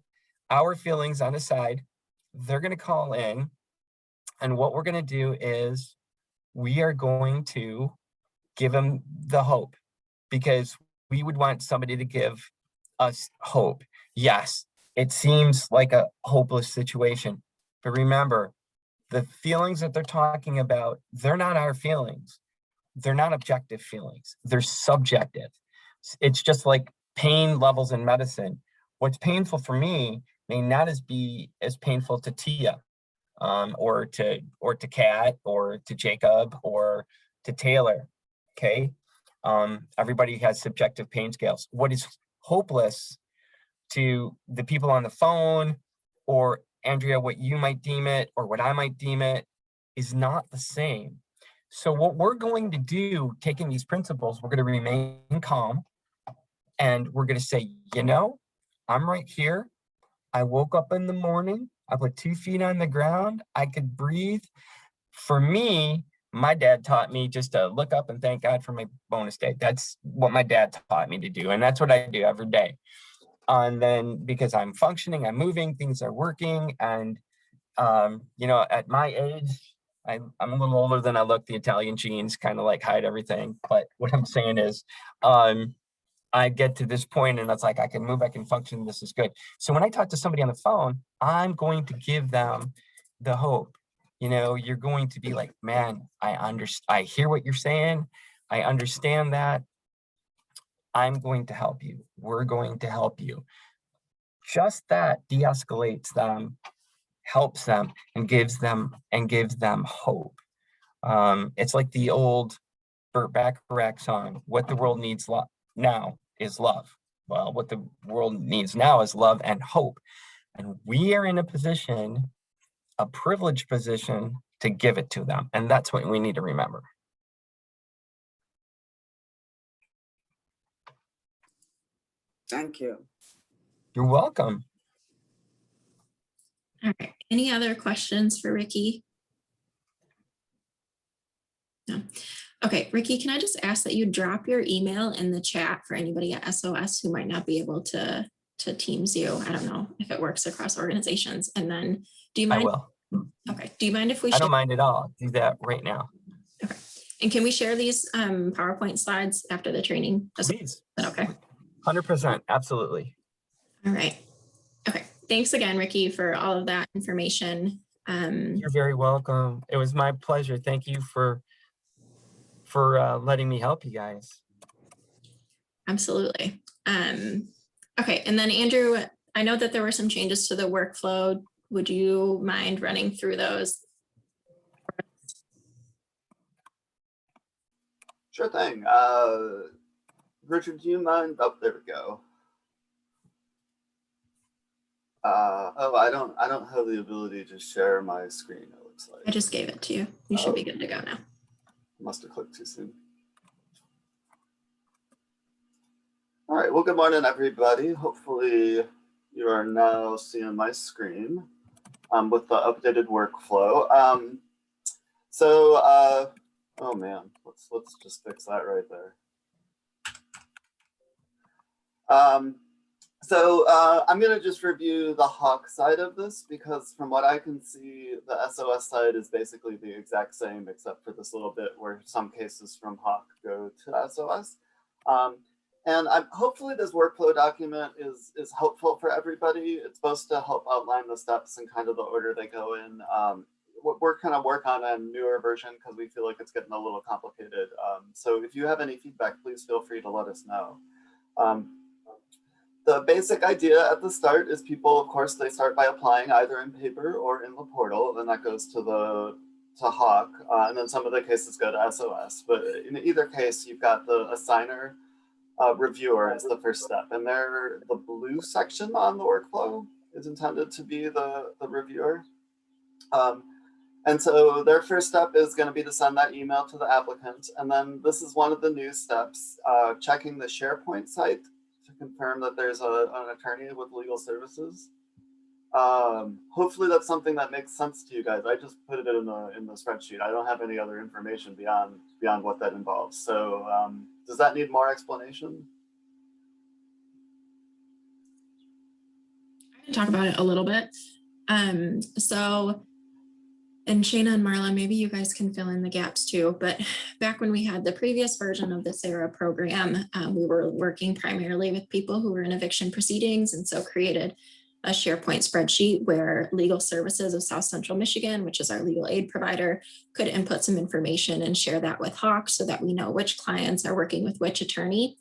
our feelings on the side. They're going to call in. And what we're going to do is we are going to give them the hope, because we would want somebody to give us hope. Yes, it seems like a hopeless situation, but remember, the feelings that they're talking about, they're not our feelings. They're not objective feelings. They're subjective. It's just like pain levels in medicine. What's painful for me may not be as painful to Tia, or to Kat, or to Jacob, or to Taylor. Okay. Everybody has subjective pain scales. What is hopeless to the people on the phone, or Andrea, what you might deem it, or what I might deem it, is not the same. So what we're going to do, taking these principles, we're going to remain calm, and we're going to say, I'm right here. I woke up in the morning. I put 2 feet on the ground. I could breathe. For me, my dad taught me just to look up and thank God for my bonus day. That's what my dad taught me to do. And that's what I do every day. And then because I'm functioning, I'm moving, things are working. And, at my age, I'm a little older than I look. The Italian genes kind of like hide everything. But what I'm saying is, I get to this point and it's like, I can move, I can function, this is good. So when I talk to somebody on the phone, I'm going to give them the hope. You're going to be like, man, I hear what you're saying. I understand that. I'm going to help you. We're going to help you. Just that de-escalates them, helps them, and gives them hope. It's like the old Burt Bacharach song, "What the world needs now is love." Well, what the world needs now is love and hope. And we are in a position, a privileged position, to give it to them. And that's what we need to remember. Thank you. You're welcome. All right. Any other questions for Ricky? No. Okay, Ricky, can I just ask that you drop your email in the chat for anybody at SOS who might not be able to Teams you? I don't know if it works across organizations. And then do you mind? I will. Okay. Do you mind if we I don't mind at all. Do that right now. Okay. And can we share these PowerPoint slides after the training? Please. Okay. 100%. Absolutely. All right. Okay. Thanks again, Ricky, for all of that information. You're very welcome. It was my pleasure. Thank you for letting me help you guys. Absolutely. Okay. And then Andrew, I know that there were some changes to the workflow. Would you mind running through those? Sure thing. Richard, do you mind? Oh, there we go. Oh, I don't have the ability to share my screen, it looks like. I just gave it to you. You should be good to go now. Must have clicked too soon. All right, well, good morning, everybody. Hopefully you are now seeing my screen with the updated workflow. Oh man, let's just fix that right there. I'm gonna just review the Hawk side of this because from what I can see, the SOS side is basically the exact same except for this little bit where some cases from Hawk go to SOS. And hopefully this workflow document is helpful for everybody. It's supposed to help outline the steps and kind of the order they go in. We're kind of working on a newer version because we feel like it's getting a little complicated. So if you have any feedback, please feel free to let us know. The basic idea at the start is people, of course, they start by applying either in paper or in the portal, and that goes to Hawk, and then some of the cases go to SOS. But in either case, you've got the assigner reviewer as the first step, and they're the blue section on the workflow is intended to be the reviewer. And so their first step is going to be to send that email to the applicant, and then this is one of the new steps, checking the SharePoint site to confirm that there's an attorney with legal services. Hopefully that's something that makes sense to you guys. I just put it in the spreadsheet. I don't have any other information beyond what that involves. So does that need more explanation? I can talk about it a little bit. And Shayna and Marla, maybe you guys can fill in the gaps too, but back when we had the previous version of the CERA program, we were working primarily with people who were in eviction proceedings, and so created a SharePoint spreadsheet where Legal Services of South Central Michigan, which is our legal aid provider, could input some information and share that with Hawk so that we know which clients are working with which attorney.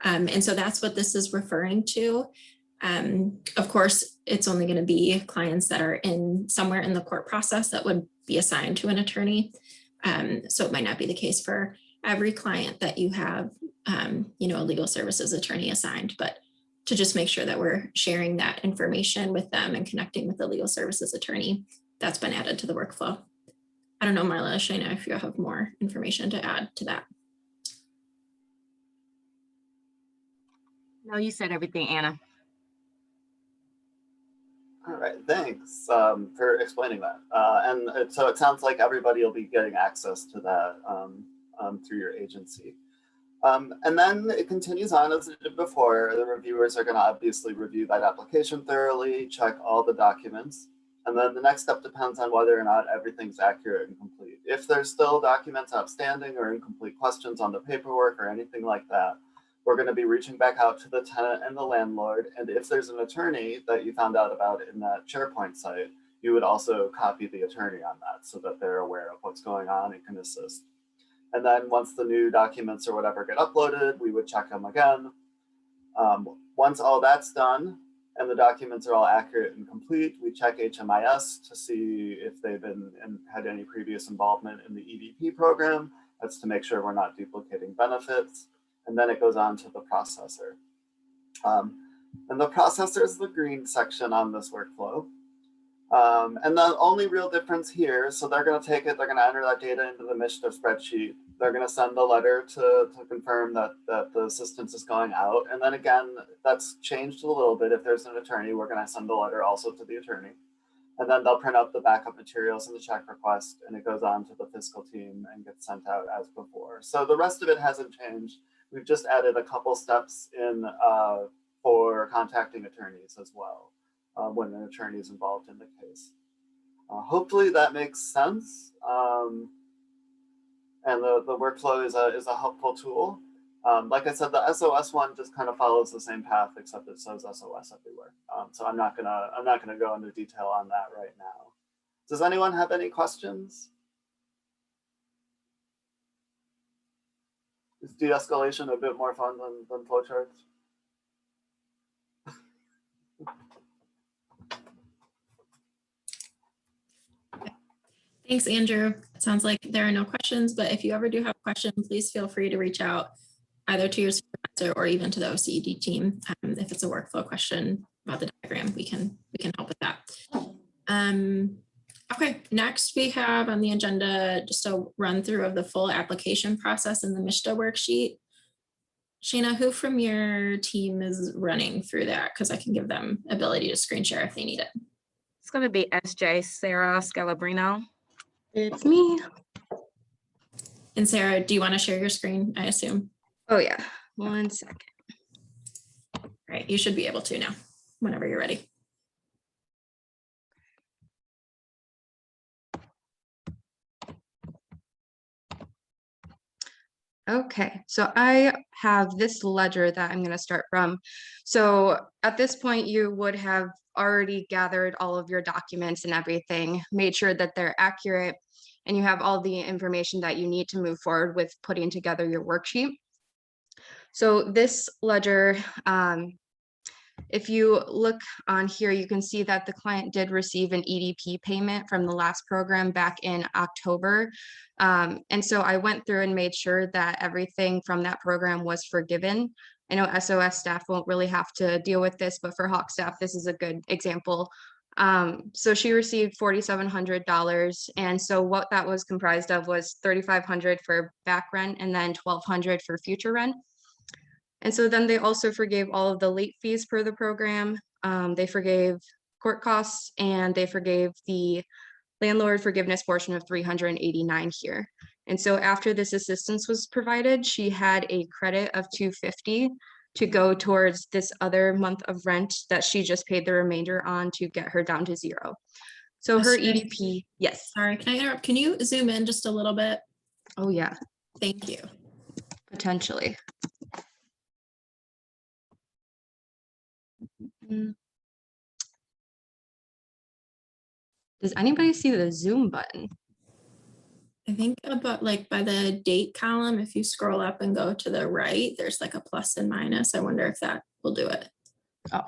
And so that's what this is referring to. Of course, it's only going to be clients that are in somewhere in the court process that would be assigned to an attorney. So it might not be the case for every client that you have, a legal services attorney assigned, but to just make sure that we're sharing that information with them and connecting with the legal services attorney, that's been added to the workflow. I don't know, Marla, Shayna, if you have more information to add to that. No, you said everything, Anna. All right, thanks for explaining that. And so it sounds like everybody will be getting access to that through your agency. And then it continues on as it did before. The reviewers are going to obviously review that application thoroughly, check all the documents. And then the next step depends on whether or not everything's accurate and complete. If there's still documents outstanding or incomplete questions on the paperwork or anything like that, we're going to be reaching back out to the tenant and the landlord. And if there's an attorney that you found out about in that SharePoint site, you would also copy the attorney on that so that they're aware of what's going on and can assist. And then once the new documents or whatever get uploaded, we would check them again. Once all that's done and the documents are all accurate and complete, we check HMIS to see if they've had any previous involvement in the EDP program. That's to make sure we're not duplicating benefits. And then it goes on to the processor. And the processor is the green section on this workflow. And the only real difference here, so they're going to take it, they're going to enter that data into the MISHDA spreadsheet. They're going to send a letter to confirm that the assistance is going out. And then again, that's changed a little bit. If there's an attorney, we're going to send a letter also to the attorney. And then they'll print up the backup materials and the check request, and it goes on to the fiscal team and gets sent out as before. So the rest of it hasn't changed. We've just added a couple steps in for contacting attorneys as well when an attorney is involved in the case. Hopefully that makes sense. And the workflow is a helpful tool. Like I said, the SOS one just kind of follows the same path, except it says SOS everywhere. So I'm not gonna go into detail on that right now. Does anyone have any questions? Is de-escalation a bit more fun than flowcharts? Thanks, Andrew. It sounds like there are no questions, but if you ever do have a question, please feel free to reach out either to your supervisor or even to the OCED team. If it's a workflow question about the diagram, we can help with that. Okay, next we have on the agenda just a run through of the full application process in the MISTA worksheet. Shayna, who from your team is running through that? Because I can give them ability to screen share if they need it. It's going to be SJ, Sarah Scalabrino. It's me. And Sarah, do you want to share your screen, I assume? Oh yeah, 1 second. All right, you should be able to now, whenever you're ready. Okay, so I have this ledger that I'm going to start from. So at this point, you would have already gathered all of your documents and everything, made sure that they're accurate, and you have all the information that you need to move forward with putting together your worksheet. So this ledger, if you look on here, you can see that the client did receive an EDP payment from the last program back in October. And so I went through and made sure that everything from that program was forgiven. I know SOS staff won't really have to deal with this, but for Hawk staff, this is a good example. So she received $4,700. And so what that was comprised of was $3,500 for back rent and then $1,200 for future rent. And so then they also forgave all of the late fees per the program. They forgave court costs and they forgave the landlord forgiveness portion of $389 here. And so after this assistance was provided, she had a credit of $250 to go towards this other month of rent that she just paid the remainder on to get her down to zero. So her EDP, yes. Sorry, can I interrupt? Can you zoom in just a little bit? Oh yeah. Thank you. Potentially. Does anybody see the zoom button? I think about like by the date column, if you scroll up and go to the right, there's like a plus and minus. I wonder if that will do it. Oh,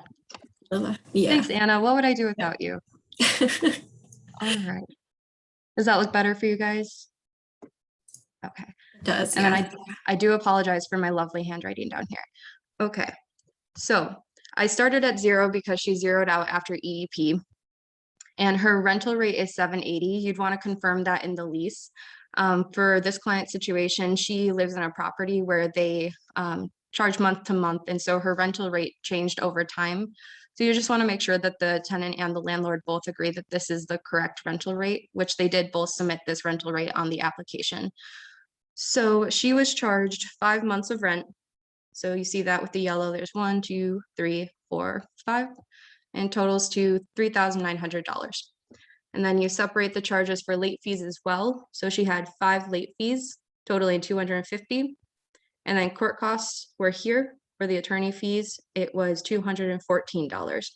yeah. Thanks, Anna. What would I do without you? All right. Does that look better for you guys? Okay. It does. And Yeah. then I do apologize for my lovely handwriting down here. Okay. So I started at 0 because she zeroed out after EDP. And her rental rate is $780. You'd want to confirm that in the lease. For this client situation, she lives in a property where they charge month to month, and so her rental rate changed over time. So you just want to make sure that the tenant and the landlord both agree that this is the correct rental rate, which they did both submit this rental rate on the application. So she was charged 5 months of rent. So you see that with the yellow, there's 1, 2, 3, 4, 5. And totals to $3,900. And then you separate the charges for late fees as well. So she had 5 late fees, totaling $250. And then court costs were here for the attorney fees. It was $214.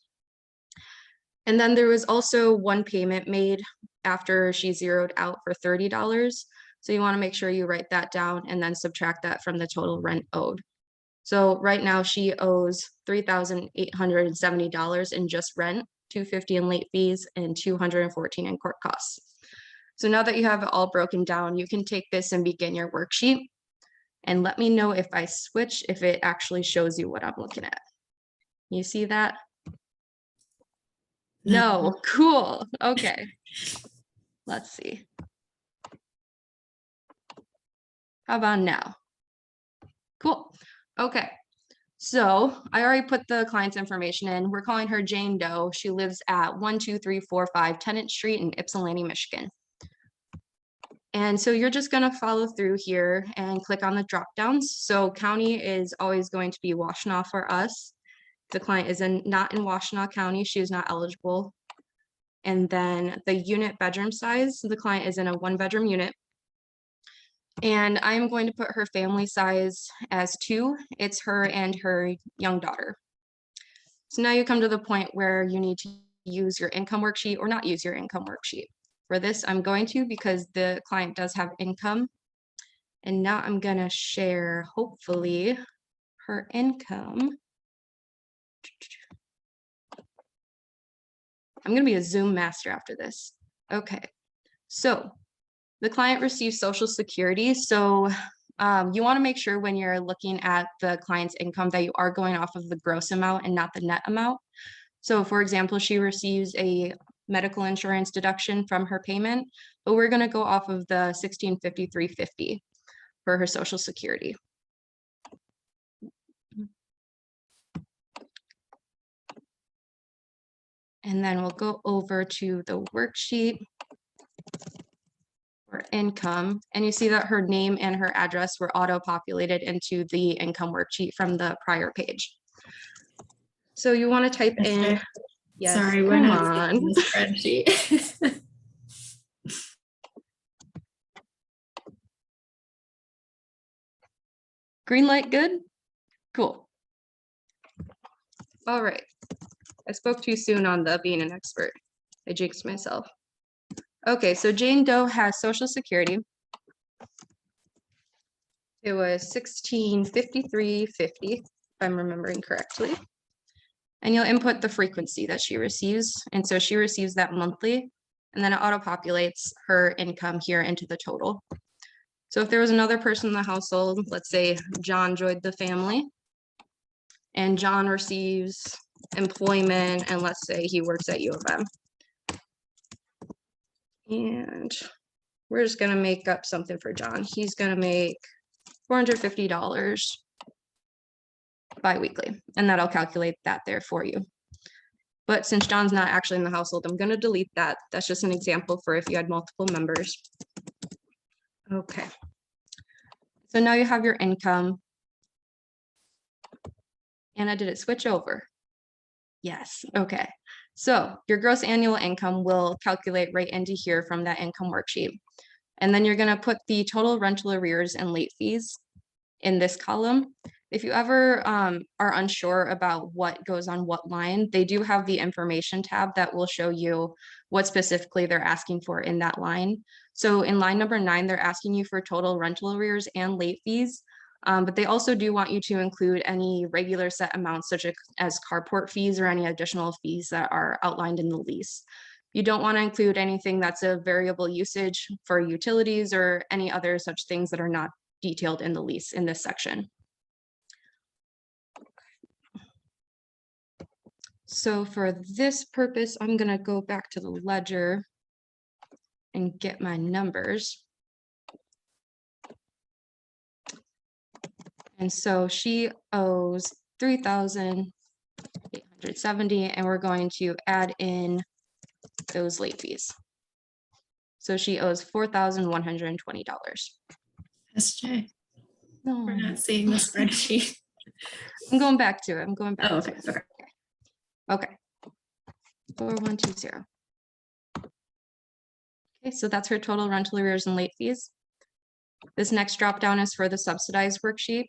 And then there was also one payment made after she zeroed out for $30. So you want to make sure you write that down and then subtract that from the total rent owed. So right now she owes $3,870 in just rent, $250 in late fees, and $214 in court costs. So now that you have it all broken down, you can take this and begin your worksheet. And let me know if I switch, if it actually shows you what I'm looking at. You see that? No, cool. Okay. Let's see. How about now? Cool. Okay. So I already put the client's information in. We're calling her Jane Doe. She lives at 12345 Tennant Street in Ypsilanti, Michigan. And so you're just going to follow through here and click on the drop downs. So county is always going to be Washtenaw for us. The client is not in Washtenaw County. She is not eligible. And then the unit bedroom size, the client is in a 1-bedroom unit. And I'm going to put her family size as 2. It's her and her young daughter. So now you come to the point where you need to use your income worksheet or not use your income worksheet. For this, I'm going to because the client does have income. And now I'm going to share, hopefully, her income. I'm going to be a Zoom master after this. Okay. So the client receives Social Security. So you want to make sure when you're looking at the client's income that you are going off of the gross amount and not the net amount. So for example, she receives a medical insurance deduction from her payment, but we're going to go off of the $1,653.50 for her Social Security. And then we'll go over to the worksheet for income, and you see that her name and her address were auto-populated into the income worksheet from the prior page. So you want to type in, yes, sorry, we're come not on. seeing the spreadsheet. Green light, good? Cool. All right. I spoke too soon on the being an expert. I jinxed myself. Okay, so Jane Doe has Social Security. It was $1,653.50, if I'm remembering correctly. And you'll input the frequency that she receives. And so she receives that monthly, and then it auto-populates her income here into the total. So if there was another person in the household, let's say John joined the family, and John receives employment, and let's say he works at U of M. And we're just gonna make up something for John. He's gonna make $450 bi-weekly, and that'll calculate that there for you. But since John's not actually in the household, I'm gonna delete that. That's just an example for if you had multiple members. Okay. So now you have your income. Anna, did it switch over? Yes, okay. So your gross annual income will calculate right into here from that income worksheet. And then you're gonna put the total rental arrears and late fees in this column. If you ever are unsure about what goes on what line, they do have the information tab that will show you what specifically they're asking for in that line. So in line number 9, they're asking you for total rental arrears and late fees. But they also do want you to include any regular set amounts such as carport fees or any additional fees that are outlined in the lease. You don't want to include anything that's a variable usage for utilities or any other such things that are not detailed in the lease in this section. So for this purpose, I'm going to go back to the ledger and get my numbers. And so she owes $3,870, and we're going to add in those late fees. So she owes $4,120. SJ, No. we're not seeing the spreadsheet. I'm going back to it. I'm going back. Oh, okay. To it. Okay. 4120. Okay, so that's her total rental arrears and late fees. This next drop down is for the subsidized worksheet.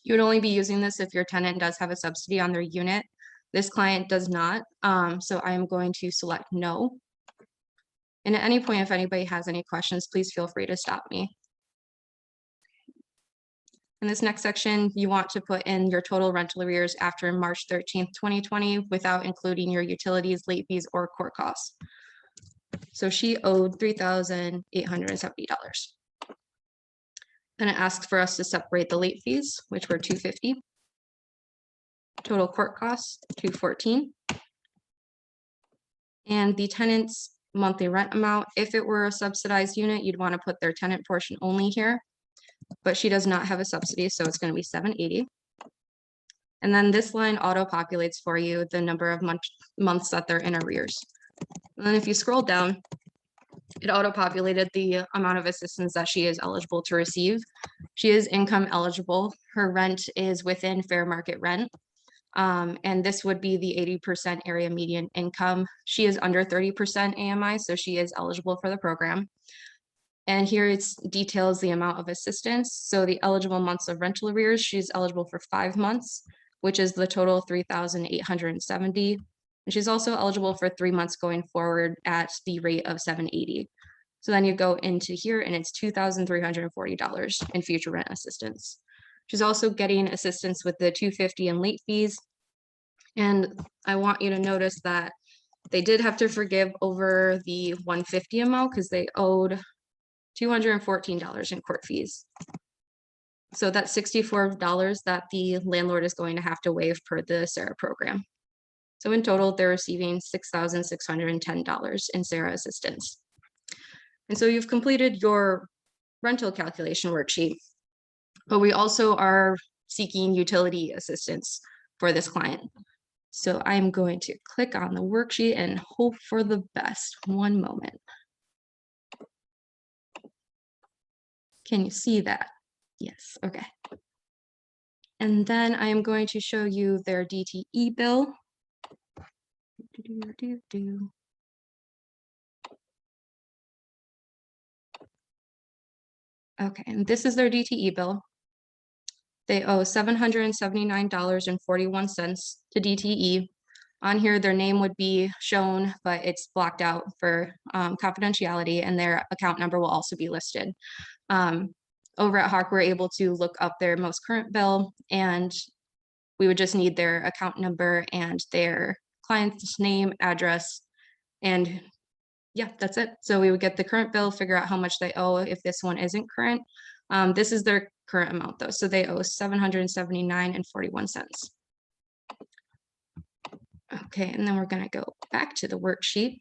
You would only be using this if your tenant does have a subsidy on their unit. This client does not, so I am going to select no. And at any point, if anybody has any questions, please feel free to stop me. In this next section, you want to put in your total rental arrears after March 13th, 2020, without including your utilities, late fees, or court costs. So she owed $3,870. Then it asks for us to separate the late fees, which were $250. Total court costs, $214. And the tenant's monthly rent amount, if it were a subsidized unit, you'd want to put their tenant portion only here, but she does not have a subsidy, so it's going to be $780. And then this line auto-populates for you the number of months that they're in arrears. And then if you scroll down, it auto-populated the amount of assistance that she is eligible to receive. She is income eligible. Her rent is within fair market rent. And this would be the 80% area median income. She is under 30% AMI, so she is eligible for the program. And here it details the amount of assistance. So the eligible months of rental arrears, she's eligible for 5 months, which is the total 3,870. And she's also eligible for 3 months going forward at the rate of $780. So then you go into here and it's $2,340 in future rent assistance. She's also getting assistance with the $250 in late fees. And I want you to notice that They did have to forgive over the 150 amount because they owed $214 in court fees. So that's $64 that the landlord is going to have to waive per the CERA program. So in total, they're receiving $6,610 in CERA assistance. And so you've completed your rental calculation worksheet, but we also are seeking utility assistance for this client. So I'm going to click on the worksheet and hope for the best. One moment. Can you see that? Yes, okay. And then I am going to show you their DTE bill. Okay, and this is their DTE bill. They owe $779.41 to DTE. On here, their name would be shown, but it's blocked out for confidentiality, and their account number will also be listed. Over at Hawk, we're able to look up their most current bill, and we would just need their account number and their client's name, address, and yeah, that's it. So we would get the current bill, figure out how much they owe if this one isn't current. This is their current amount though. So they owe $779.41. Okay, and then we're gonna go back to the worksheet.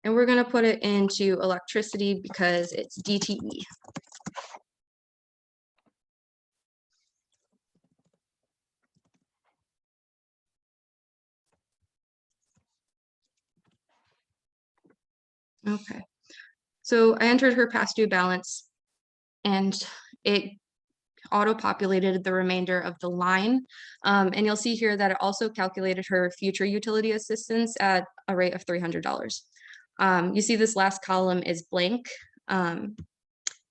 And we're gonna put it into electricity because it's DTE. Okay, so I entered her past due balance and it auto-populated the remainder of the line. And you'll see here that it also calculated her future utility assistance at a rate of $300. You see this last column is blank.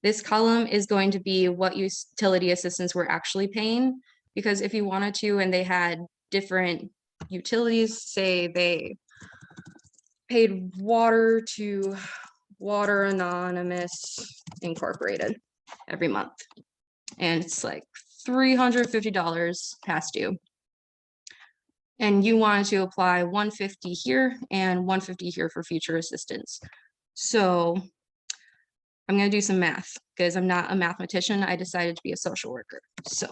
This column is going to be what utility assistance we're actually paying, because if you wanted to and they had different utilities, say they paid water to Water Anonymous Incorporated every month, and it's like $350 past due. And you wanted to apply 150 here and 150 here for future assistance. So I'm going to do some math because I'm not a mathematician. I decided to be a social worker. So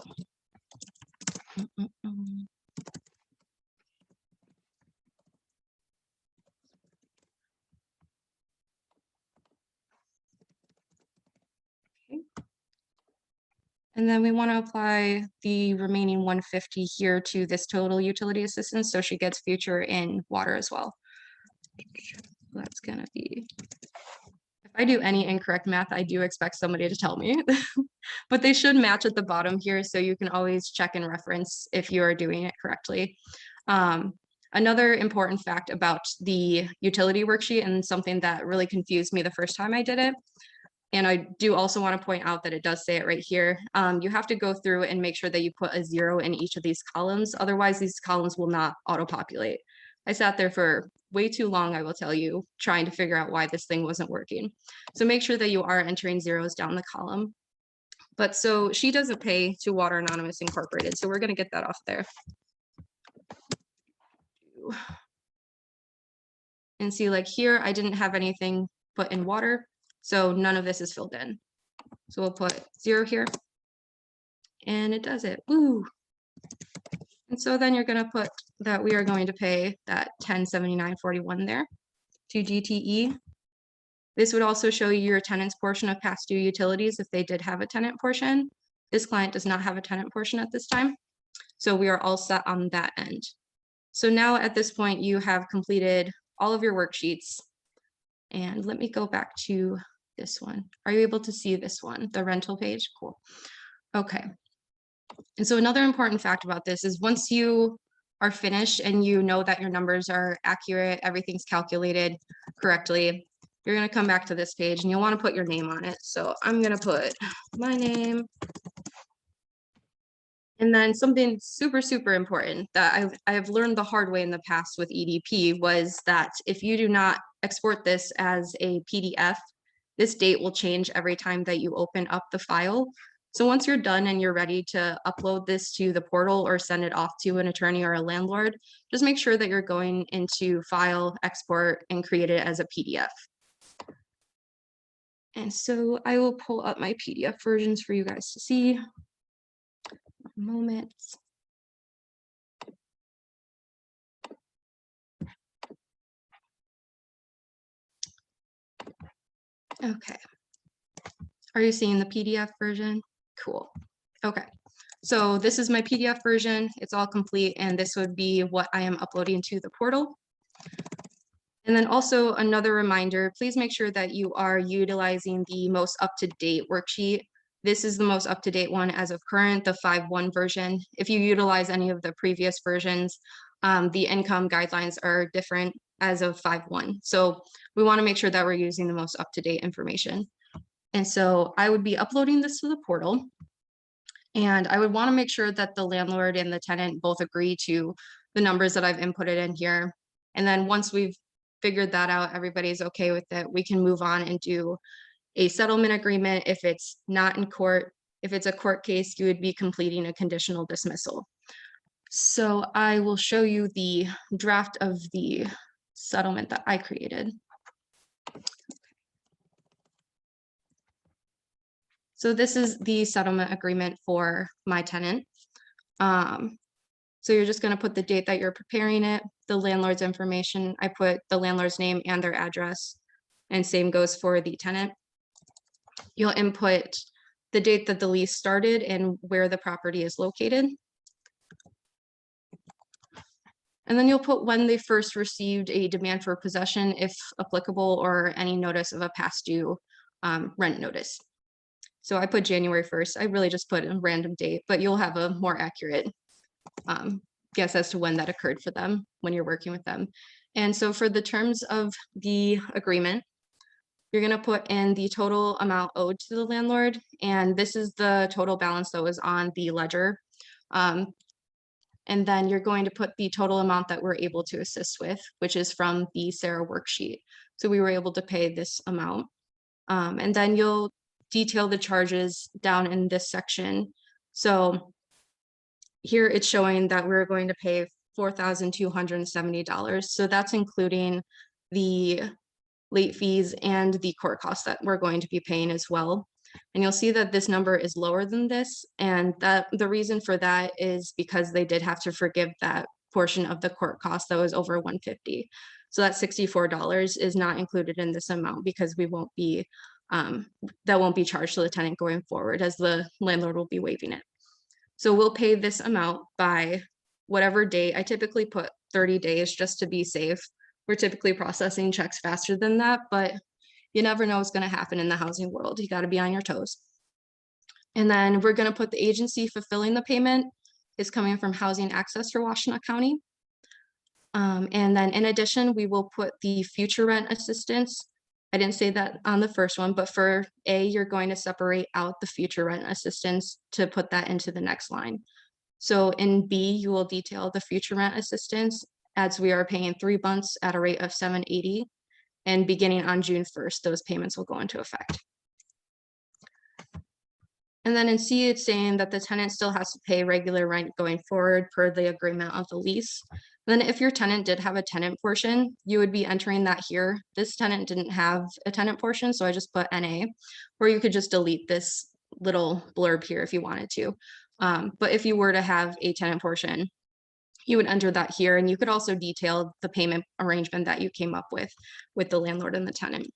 and then we want to apply the remaining 150 here to this total utility assistance, so she gets future in water as well. That's gonna be, if I do any incorrect math, I do expect somebody to tell me, but they should match at the bottom here, so you can always check and reference if you are doing it correctly. Another important fact about the utility worksheet, and something that really confused me the first time I did it, and I do also want to point out that it does say it right here. You have to go through and make sure that you put a 0 in each of these columns. Otherwise, these columns will not auto-populate. I sat there for way too long, I will tell you, trying to figure out why this thing wasn't working. So make sure that you are entering zeros down the column. But so she doesn't pay to Water Anonymous Incorporated, so we're going to get that off there. And see, like here, I didn't have anything put in water, so none of this is filled in. So we'll put 0 here, and it does it. Woo! And so then you're going to put that we are going to pay that $1079.41 there to DTE. This would also show you your tenant's portion of past due utilities if they did have a tenant portion. This client does not have a tenant portion at this time, so we are all set on that end. So now at this point, you have completed all of your worksheets. And let me go back to this one. Are you able to see this one, the rental page? Cool. Okay. And so another important fact about this is once you are finished and you know that your numbers are accurate, everything's calculated correctly, you're going to come back to this page and you'll want to put your name on it. So I'm going to put my name. And then something super, super important that I have learned the hard way in the past with EDP was that if you do not export this as a PDF, this date will change every time that you open up the file. So once you're done and you're ready to upload this to the portal or send it off to an attorney or a landlord, just make sure that you're going into File, Export, and create it as a PDF. And so I will pull up my PDF versions for you guys to see. One moment. Okay. Are you seeing the PDF version? Cool. Okay. So this is my PDF version. It's all complete, and this would be what I am uploading to the portal. And then also another reminder, please make sure that you are utilizing the most up-to-date worksheet. This is the most up-to-date one as of current, the 5.1 version. If you utilize any of the previous versions, the income guidelines are different as of 5.1. So we want to make sure that we're using the most up-to-date information. And so I would be uploading this to the portal. And I would want to make sure that the landlord and the tenant both agree to the numbers that I've inputted in here. And then once we've figured that out, everybody's okay with it, we can move on and do a settlement agreement. If it's not in court, if it's a court case, you would be completing a conditional dismissal. So I will show you the draft of the settlement that I created. So this is the settlement agreement for my tenant. So you're just going to put the date that you're preparing it, the landlord's information. I put the landlord's name and their address, and same goes for the tenant. You'll input the date that the lease started and where the property is located. And then you'll put when they first received a demand for possession, if applicable, or any notice of a past due rent notice. So I put January 1st. I really just put a random date, but you'll have a more accurate guess as to when that occurred for them when you're working with them. And so for the terms of the agreement, you're going to put in the total amount owed to the landlord. And this is the total balance that was on the ledger. And then you're going to put the total amount that we're able to assist with, which is from the CERA worksheet. So we were able to pay this amount. And then you'll detail the charges down in this section. So here it's showing that we're going to pay $4,270. So that's including the late fees and the court costs that we're going to be paying as well. And you'll see that this number is lower than this. And that the reason for that is because they did have to forgive that portion of the court cost that was over $150. So that $64 is not included in this amount because we won't be, that won't be charged to the tenant going forward, as the landlord will be waiving it. So we'll pay this amount by whatever date. I typically put 30 days just to be safe. We're typically processing checks faster than that, but you never know what's going to happen in the housing world. You got to be on your toes. And then we're going to put the agency fulfilling the payment is coming from Housing Access for Washtenaw County. And then in addition, we will put the future rent assistance. I didn't say that on the first one, but for A, you're going to separate out the future rent assistance to put that into the next line. So in B, you will detail the future rent assistance as we are paying 3 months at a rate of $780. And beginning on June 1st, those payments will go into effect. And then in C, it's saying that the tenant still has to pay regular rent going forward per the agreement of the lease. Then if your tenant did have a tenant portion, you would be entering that here. This tenant didn't have a tenant portion, so I just put NA, or you could just delete this little blurb here if you wanted to. But if you were to have a tenant portion, you would enter that here, and you could also detail the payment arrangement that you came up with the landlord and the tenant.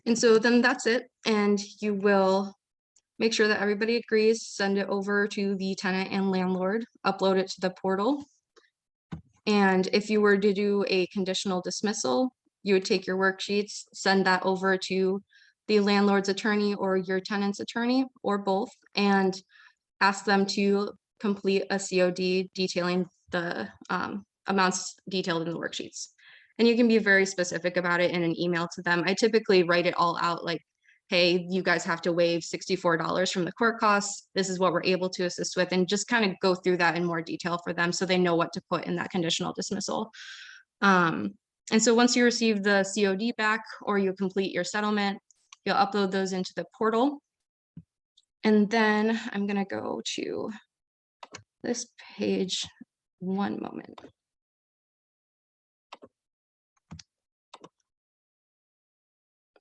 And so then that's it, and you will make sure that everybody agrees, send it over to the tenant and landlord, upload it to the portal. And if you were to do a conditional dismissal, you would take your worksheets, send that over to the landlord's attorney or your tenant's attorney, or both, and ask them to complete a COD detailing the amounts detailed in the worksheets. And you can be very specific about it in an email to them. I typically write it all out like, hey, you guys have to waive $64 from the court costs. This is what we're able to assist with, and just kind of go through that in more detail for them so they know what to put in that conditional dismissal. And so once you receive the COD back or you complete your settlement, you'll upload those into the portal. And then I'm gonna go to this page, one moment.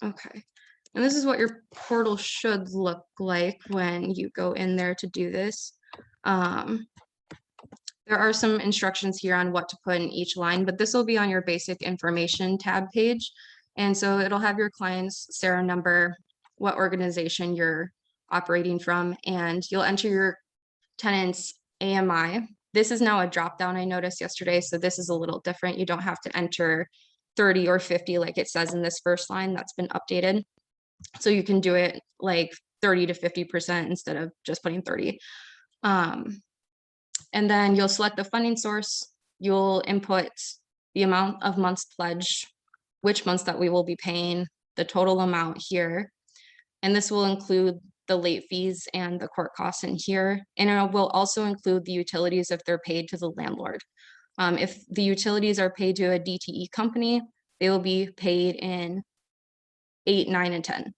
Okay, and this is what your portal should look like when you go in there to do this. There are some instructions here on what to put in each line, but this will be on your basic information tab page. And so it'll have your client's CERA number, what organization you're operating from, and you'll enter your tenant's AMI. This is now a drop down I noticed yesterday, so this is a little different. You don't have to enter 30 or 50 like it says in this first line. That's been updated. So you can do it like 30 to 50% instead of just putting 30. And then you'll select the funding source. You'll input the amount of months pledged, which months that we will be paying, the total amount here. And this will include the late fees and the court costs in here. And it will also include the utilities if they're paid to the landlord. If the utilities are paid to a DTE company, they will be paid in 8, 9, and 10.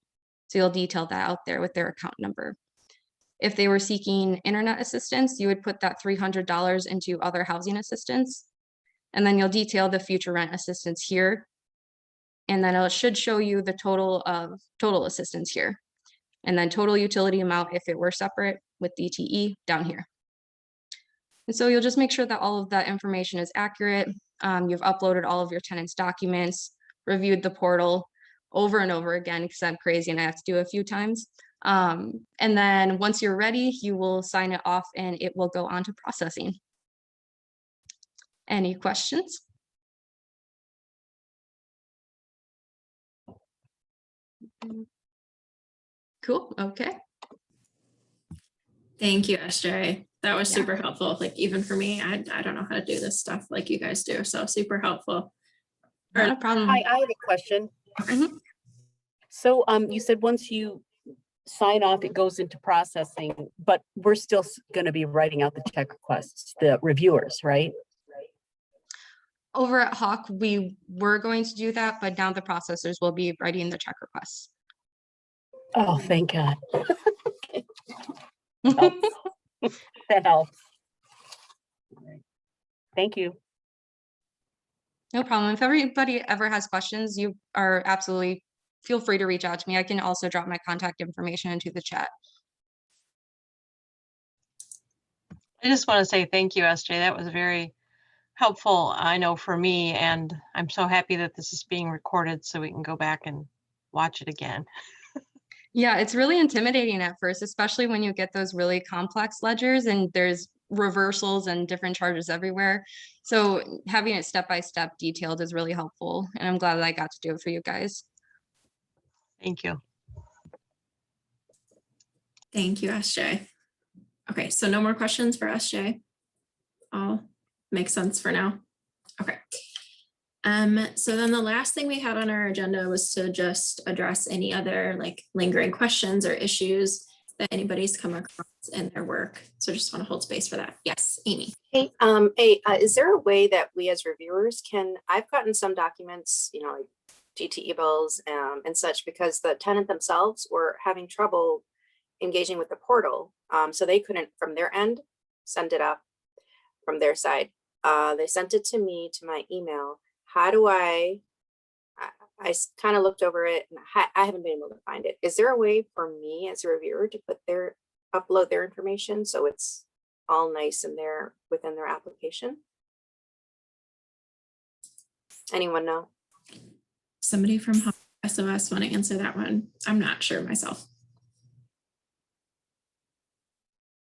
So you'll detail that out there with their account number. If they were seeking internet assistance, you would put that $300 into other housing assistance. And then you'll detail the future rent assistance here. And then it should show you the total assistance here. And then total utility amount if it were separate with DTE down here. And so you'll just make sure that all of that information is accurate. You've uploaded all of your tenants' documents, reviewed the portal over and over again because I'm crazy and I have to do it a few times. And then once you're ready, you will sign it off and it will go on to processing. Any questions? Cool, okay. Thank you, SJ. That was super helpful. Like even for me, I don't know how to do this stuff like you guys do. So super helpful. Not a problem. Hi, I have a question. So you said once you sign off, it goes into processing, but we're still going to be writing out the check requests, the reviewers, right? Over at Hawk, we were going to do that, but now the processors will be writing the check requests. Oh, thank God. That helps. Thank you. No problem. If everybody ever has questions, you are absolutely feel free to reach out to me. I can also drop my contact information into the chat. I just want to say thank you, SJ. That was very helpful, I know, for me, and I'm so happy that this is being recorded so we can go back and watch it again. Yeah, it's really intimidating at first, especially when you get those really complex ledgers and there's reversals and different charges everywhere. So having it step by step detailed is really helpful. And I'm glad that I got to do it for you guys. Thank you. Thank you, SJ. Okay, so no more questions for SJ. All makes sense for now. Okay. So then the last thing we had on our agenda was to just address any other like lingering questions or issues that anybody's come across in their work. So just want to hold space for that. Yes, Amy. Hey, is there a way that we as reviewers can, I've gotten some documents, you know, like DTE bills and such, because the tenant themselves were having trouble engaging with the portal. So they couldn't, from their end, send it up from their side. They sent it to me, to my email. How do I kind of looked over it and I haven't been able to find it. Is there a way for me as a reviewer to upload their information so it's all nice in there within their application? Anyone know? Somebody from SOS want to answer that one? I'm not sure myself.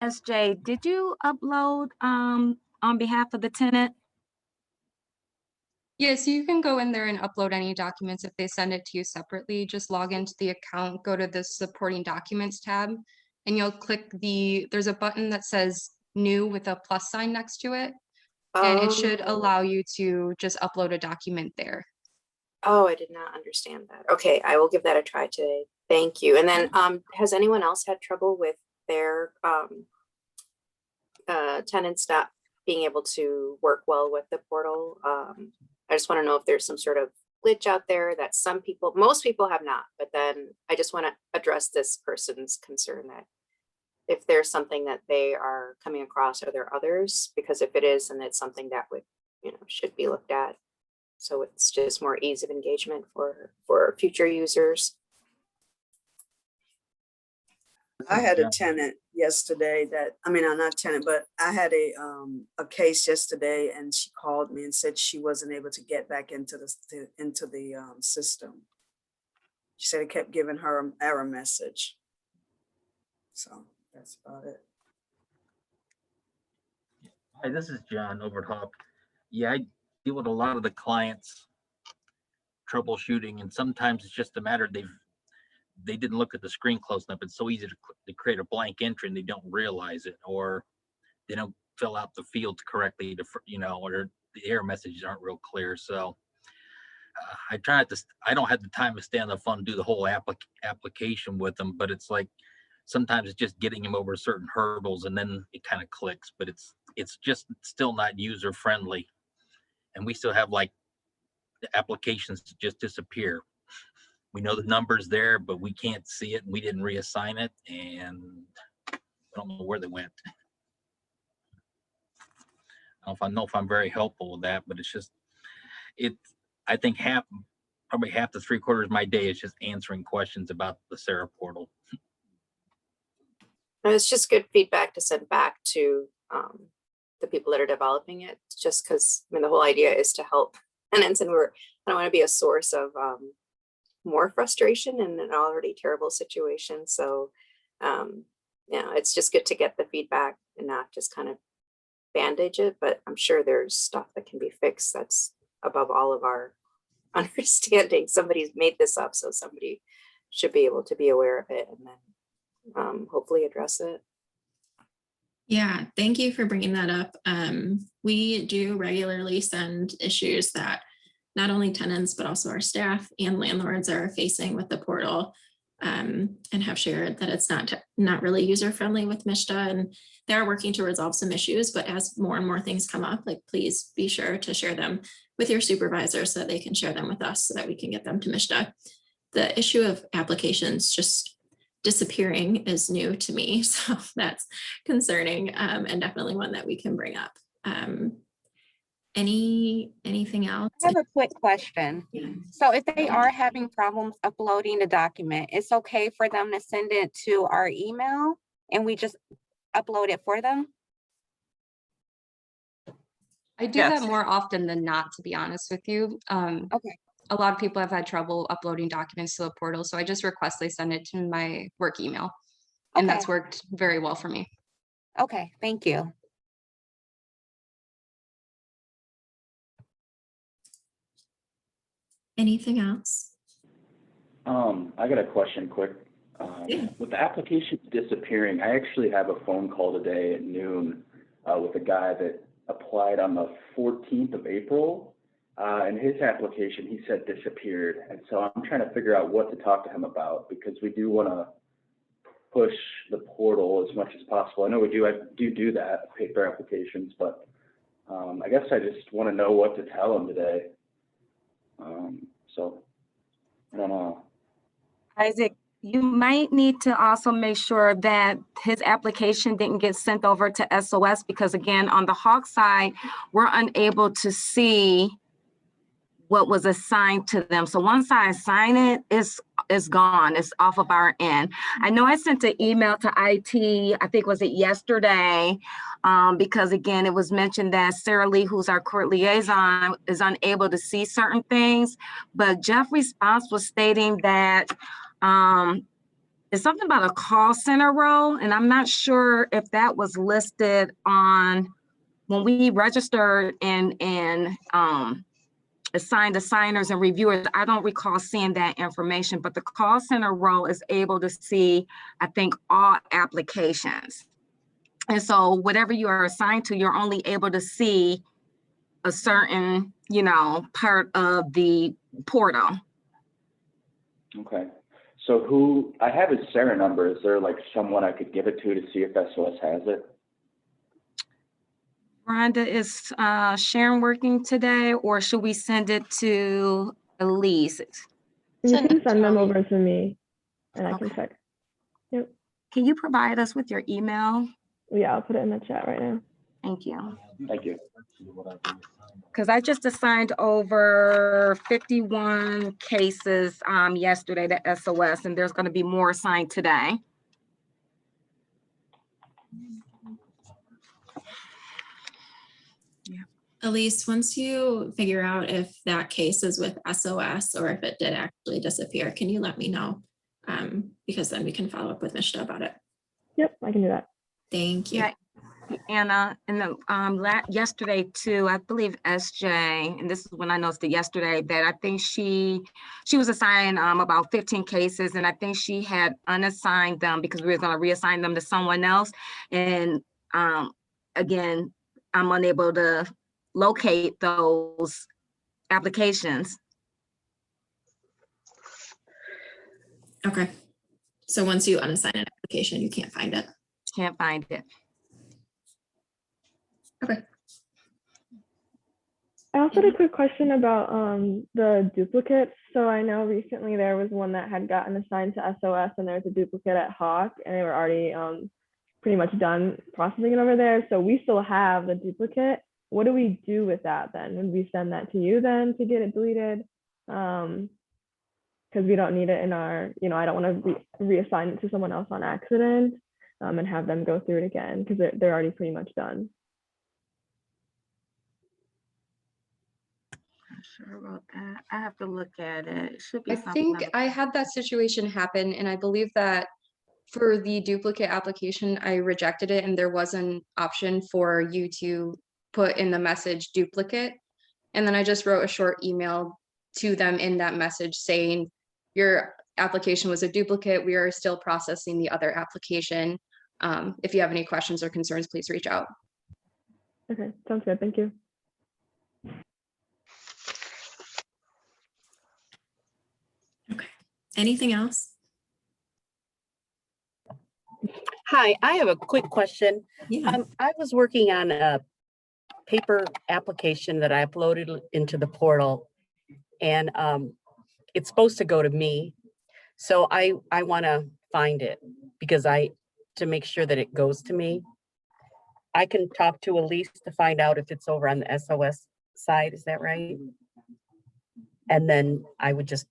SJ, did you upload on behalf of the tenant? Yes, you can go in there and upload any documents if they send it to you separately. Just log into the account, go to the supporting documents tab, and you'll click there's a button that says new with a plus sign next to it. And it should allow you to just upload a document there. Oh, I did not understand that. Okay, I will give that a try today. Thank you. And then has anyone else had trouble with their tenants not being able to work well with the portal? I just want to know if there's some sort of glitch out there that most people have not, but then I just want to address this person's concern that if there's something that they are coming across, are there others? Because if it is, then it's something that would, should be looked at. So it's just more ease of engagement for future users. I had a tenant yesterday that, not tenant, but I had a case yesterday, and she called me and said she wasn't able to get back into the system. She said it kept giving her an error message. So that's about it. Hi, this is John over at Hawk. Yeah, I deal with a lot of the clients troubleshooting, and sometimes it's just a matter they didn't look at the screen close enough. It's so easy to create a blank entry and they don't realize it, or they don't fill out the fields correctly or the error messages aren't real clear. So I try not to, I don't have the time to stay on the phone and do the whole application with them, but it's like, sometimes it's just getting them over certain hurdles and then it kind of clicks, but it's just still not user friendly. And we still have like the applications just disappear. We know the number's there, but we can't see it. And we didn't reassign it, and I don't know where they went. I don't know if I'm very helpful with that, but it's just, I think probably half to 3/4 of my day is just answering questions about the CERA portal. And it's just good feedback to send back to the people that are developing it, just because the whole idea is to help tenants, and I don't want to be a source of more frustration in an already terrible situation. So it's just good to get the feedback and not just kind of bandage it, but I'm sure there's stuff that can be fixed that's above all of our understanding. Somebody's made this up, so somebody should be able to be aware of it and then hopefully address it. Yeah, thank you for bringing that up. We do regularly send issues that not only tenants, but also our staff and landlords are facing with the portal, and have shared that it's not really user-friendly with MISTA, and they are working to resolve some issues. But as more and more things come up, please be sure to share them with your supervisor so that they can share them with us so that we can get them to MISTA. The issue of applications just disappearing is new to me, so that's concerning, and definitely one that we can bring up. Anything else? I have a quick question. Yeah. So if they are having problems uploading the document, it's okay for them to send it to our email and we just upload it for them? I do Yes. that more often than not, to be honest with you. Okay. A lot of people have had trouble uploading documents to the portal, so I just request they send it to my work email. And that's worked very well for me. Okay, thank you. Anything else? I got a question quick. Yeah. With the applications disappearing, I actually have a phone call today at noon with a guy that applied on the 14th of April. And his application, he said, disappeared. And so I'm trying to figure out what to talk to him about, because we do want to push the portal as much as possible. I know we do that, paper applications, but I guess I just want to know what to tell him today. So I don't know. Isaac, you might need to also make sure that his application didn't get sent over to SOS, because again, on the Hawk side, we're unable to see what was assigned to them. So once I assign it, it's gone. It's off of our end. I know I sent an email to IT, I think was it yesterday, because again, it was mentioned that Sarah Lee, who's our court liaison, is unable to see certain things. But Jeff's response was stating that it's something about a call center role, and I'm not sure if that was listed on when we registered and assigned assigners and reviewers. I don't recall seeing that information, but the call center role is able to see, I think, all applications. And so whatever you are assigned to, you're only able to see a certain, part of the portal. Okay. So I have his CERA number. Is there like someone I could give it to see if SOS has it? Rhonda, is Sharon working today, or should we send it to Elise? You can send them over to me and I can check. Yep. Can you provide us with your email? Yeah, I'll put it in the chat right now. Thank you. Thank you. Because I just assigned over 51 cases yesterday to SOS, and there's going to be more assigned today. Elise, once you figure out if that case is with SOS or if it did actually disappear, can you let me know? Because then we can follow up with Mishta about it. Yep, I can do that. Thank you. Yeah. Anna, and yesterday too, I believe SJ, and this is when I noticed it yesterday, that I think she was assigned about 15 cases, and I think she had unassigned them because we were going to reassign them to someone else. And again, I'm unable to locate those applications. Okay. So once you unassign an application, you can't find it. Can't find it. Okay. I also had a quick question about the duplicates. So I know recently there was one that had gotten assigned to SOS and there was a duplicate at Hawk and they were already pretty much done processing it over there. So we still have the duplicate. What do we do with that then? Would we send that to you then to get it deleted? Because we don't need it in our, I don't want to reassign it to someone else on accident and have them go through it again because they're already pretty much done. Sure about that. I have to look at it. It should be I something. think I had that situation happen, and I believe that for the duplicate application, I rejected it, and there was an option for you to put in the message duplicate. And then I just wrote a short email to them in that message saying, your application was a duplicate. We are still processing the other application. If you have any questions or concerns, please reach out. Okay, sounds good. Thank you. Okay. Anything else? Hi, I have a quick question. Yeah. I was working on a paper application that I uploaded into the portal, and it's supposed to go to me. So I want to find it because to make sure that it goes to me. I can talk to Elise to find out if it's over on the SOS side. Is that right? And then I would just,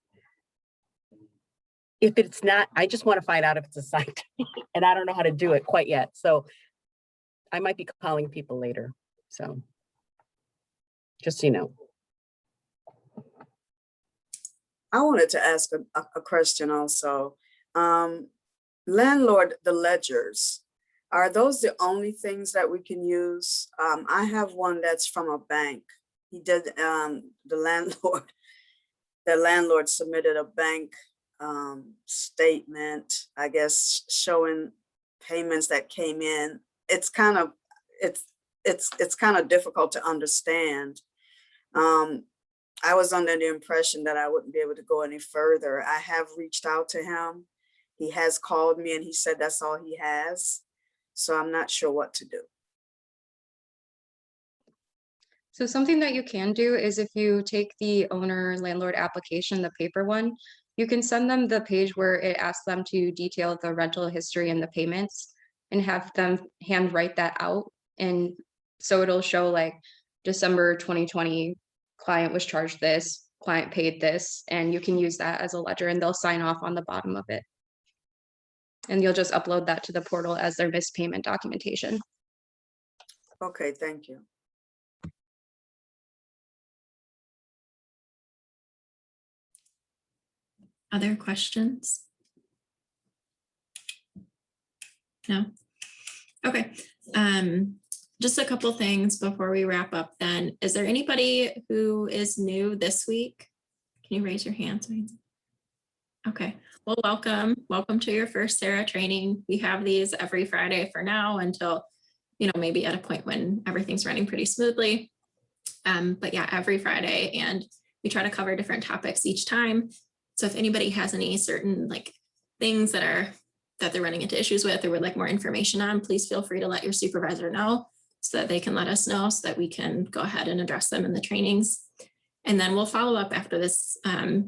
if it's not, I just want to find out if it's assigned to me, and I don't know how to do it quite yet. So I might be calling people later. So just so you know. I wanted to ask a question also. Landlord, the ledgers, are those the only things that we can use? I have one that's from a bank. He did, the landlord submitted a bank statement, I guess, showing payments that came in. It's kind of difficult to understand. I was under the impression that I wouldn't be able to go any further. I have reached out to him. He has called me and he said that's all he has. So I'm not sure what to do. So something that you can do is if you take the owner landlord application, the paper one, you can send them the page where it asks them to detail the rental history and the payments and have them handwrite that out. And so it'll show like December 2020, client was charged this, client paid this, and you can use that as a ledger and they'll sign off on the bottom of it. And you'll just upload that to the portal as their missed payment documentation. Okay, thank you. Other questions? No? Okay. Just a couple things before we wrap up then. Is there anybody who is new this week? Can you raise your hand? Okay. Well, welcome. Welcome to your first CERA training. We have these every Friday for now until, maybe at a point when everything's running pretty smoothly. But yeah, every Friday, and we try to cover different topics each time. So if anybody has any certain things that they're running into issues with or would like more information on, please feel free to let your supervisor know so that they can let us know so that we can go ahead and address them in the trainings. And then we'll follow up after this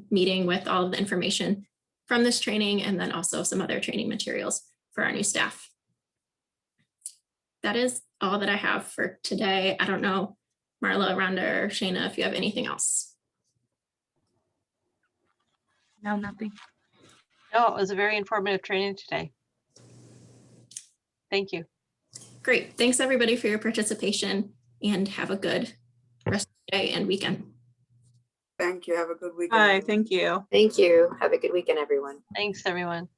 meeting with all of the information from this training and then also some other training materials for our new staff. That is all that I have for today. I don't know, Marla, Rhonda, or Shayna, if you have anything else. No, nothing. No, it was a very informative training today. Thank you. Great. Thanks everybody for your participation, and have a good rest of the day and weekend. Thank you. Have a good weekend. Hi, everyone. thank you. Thank you. Have a good weekend, everyone. Thanks, everyone.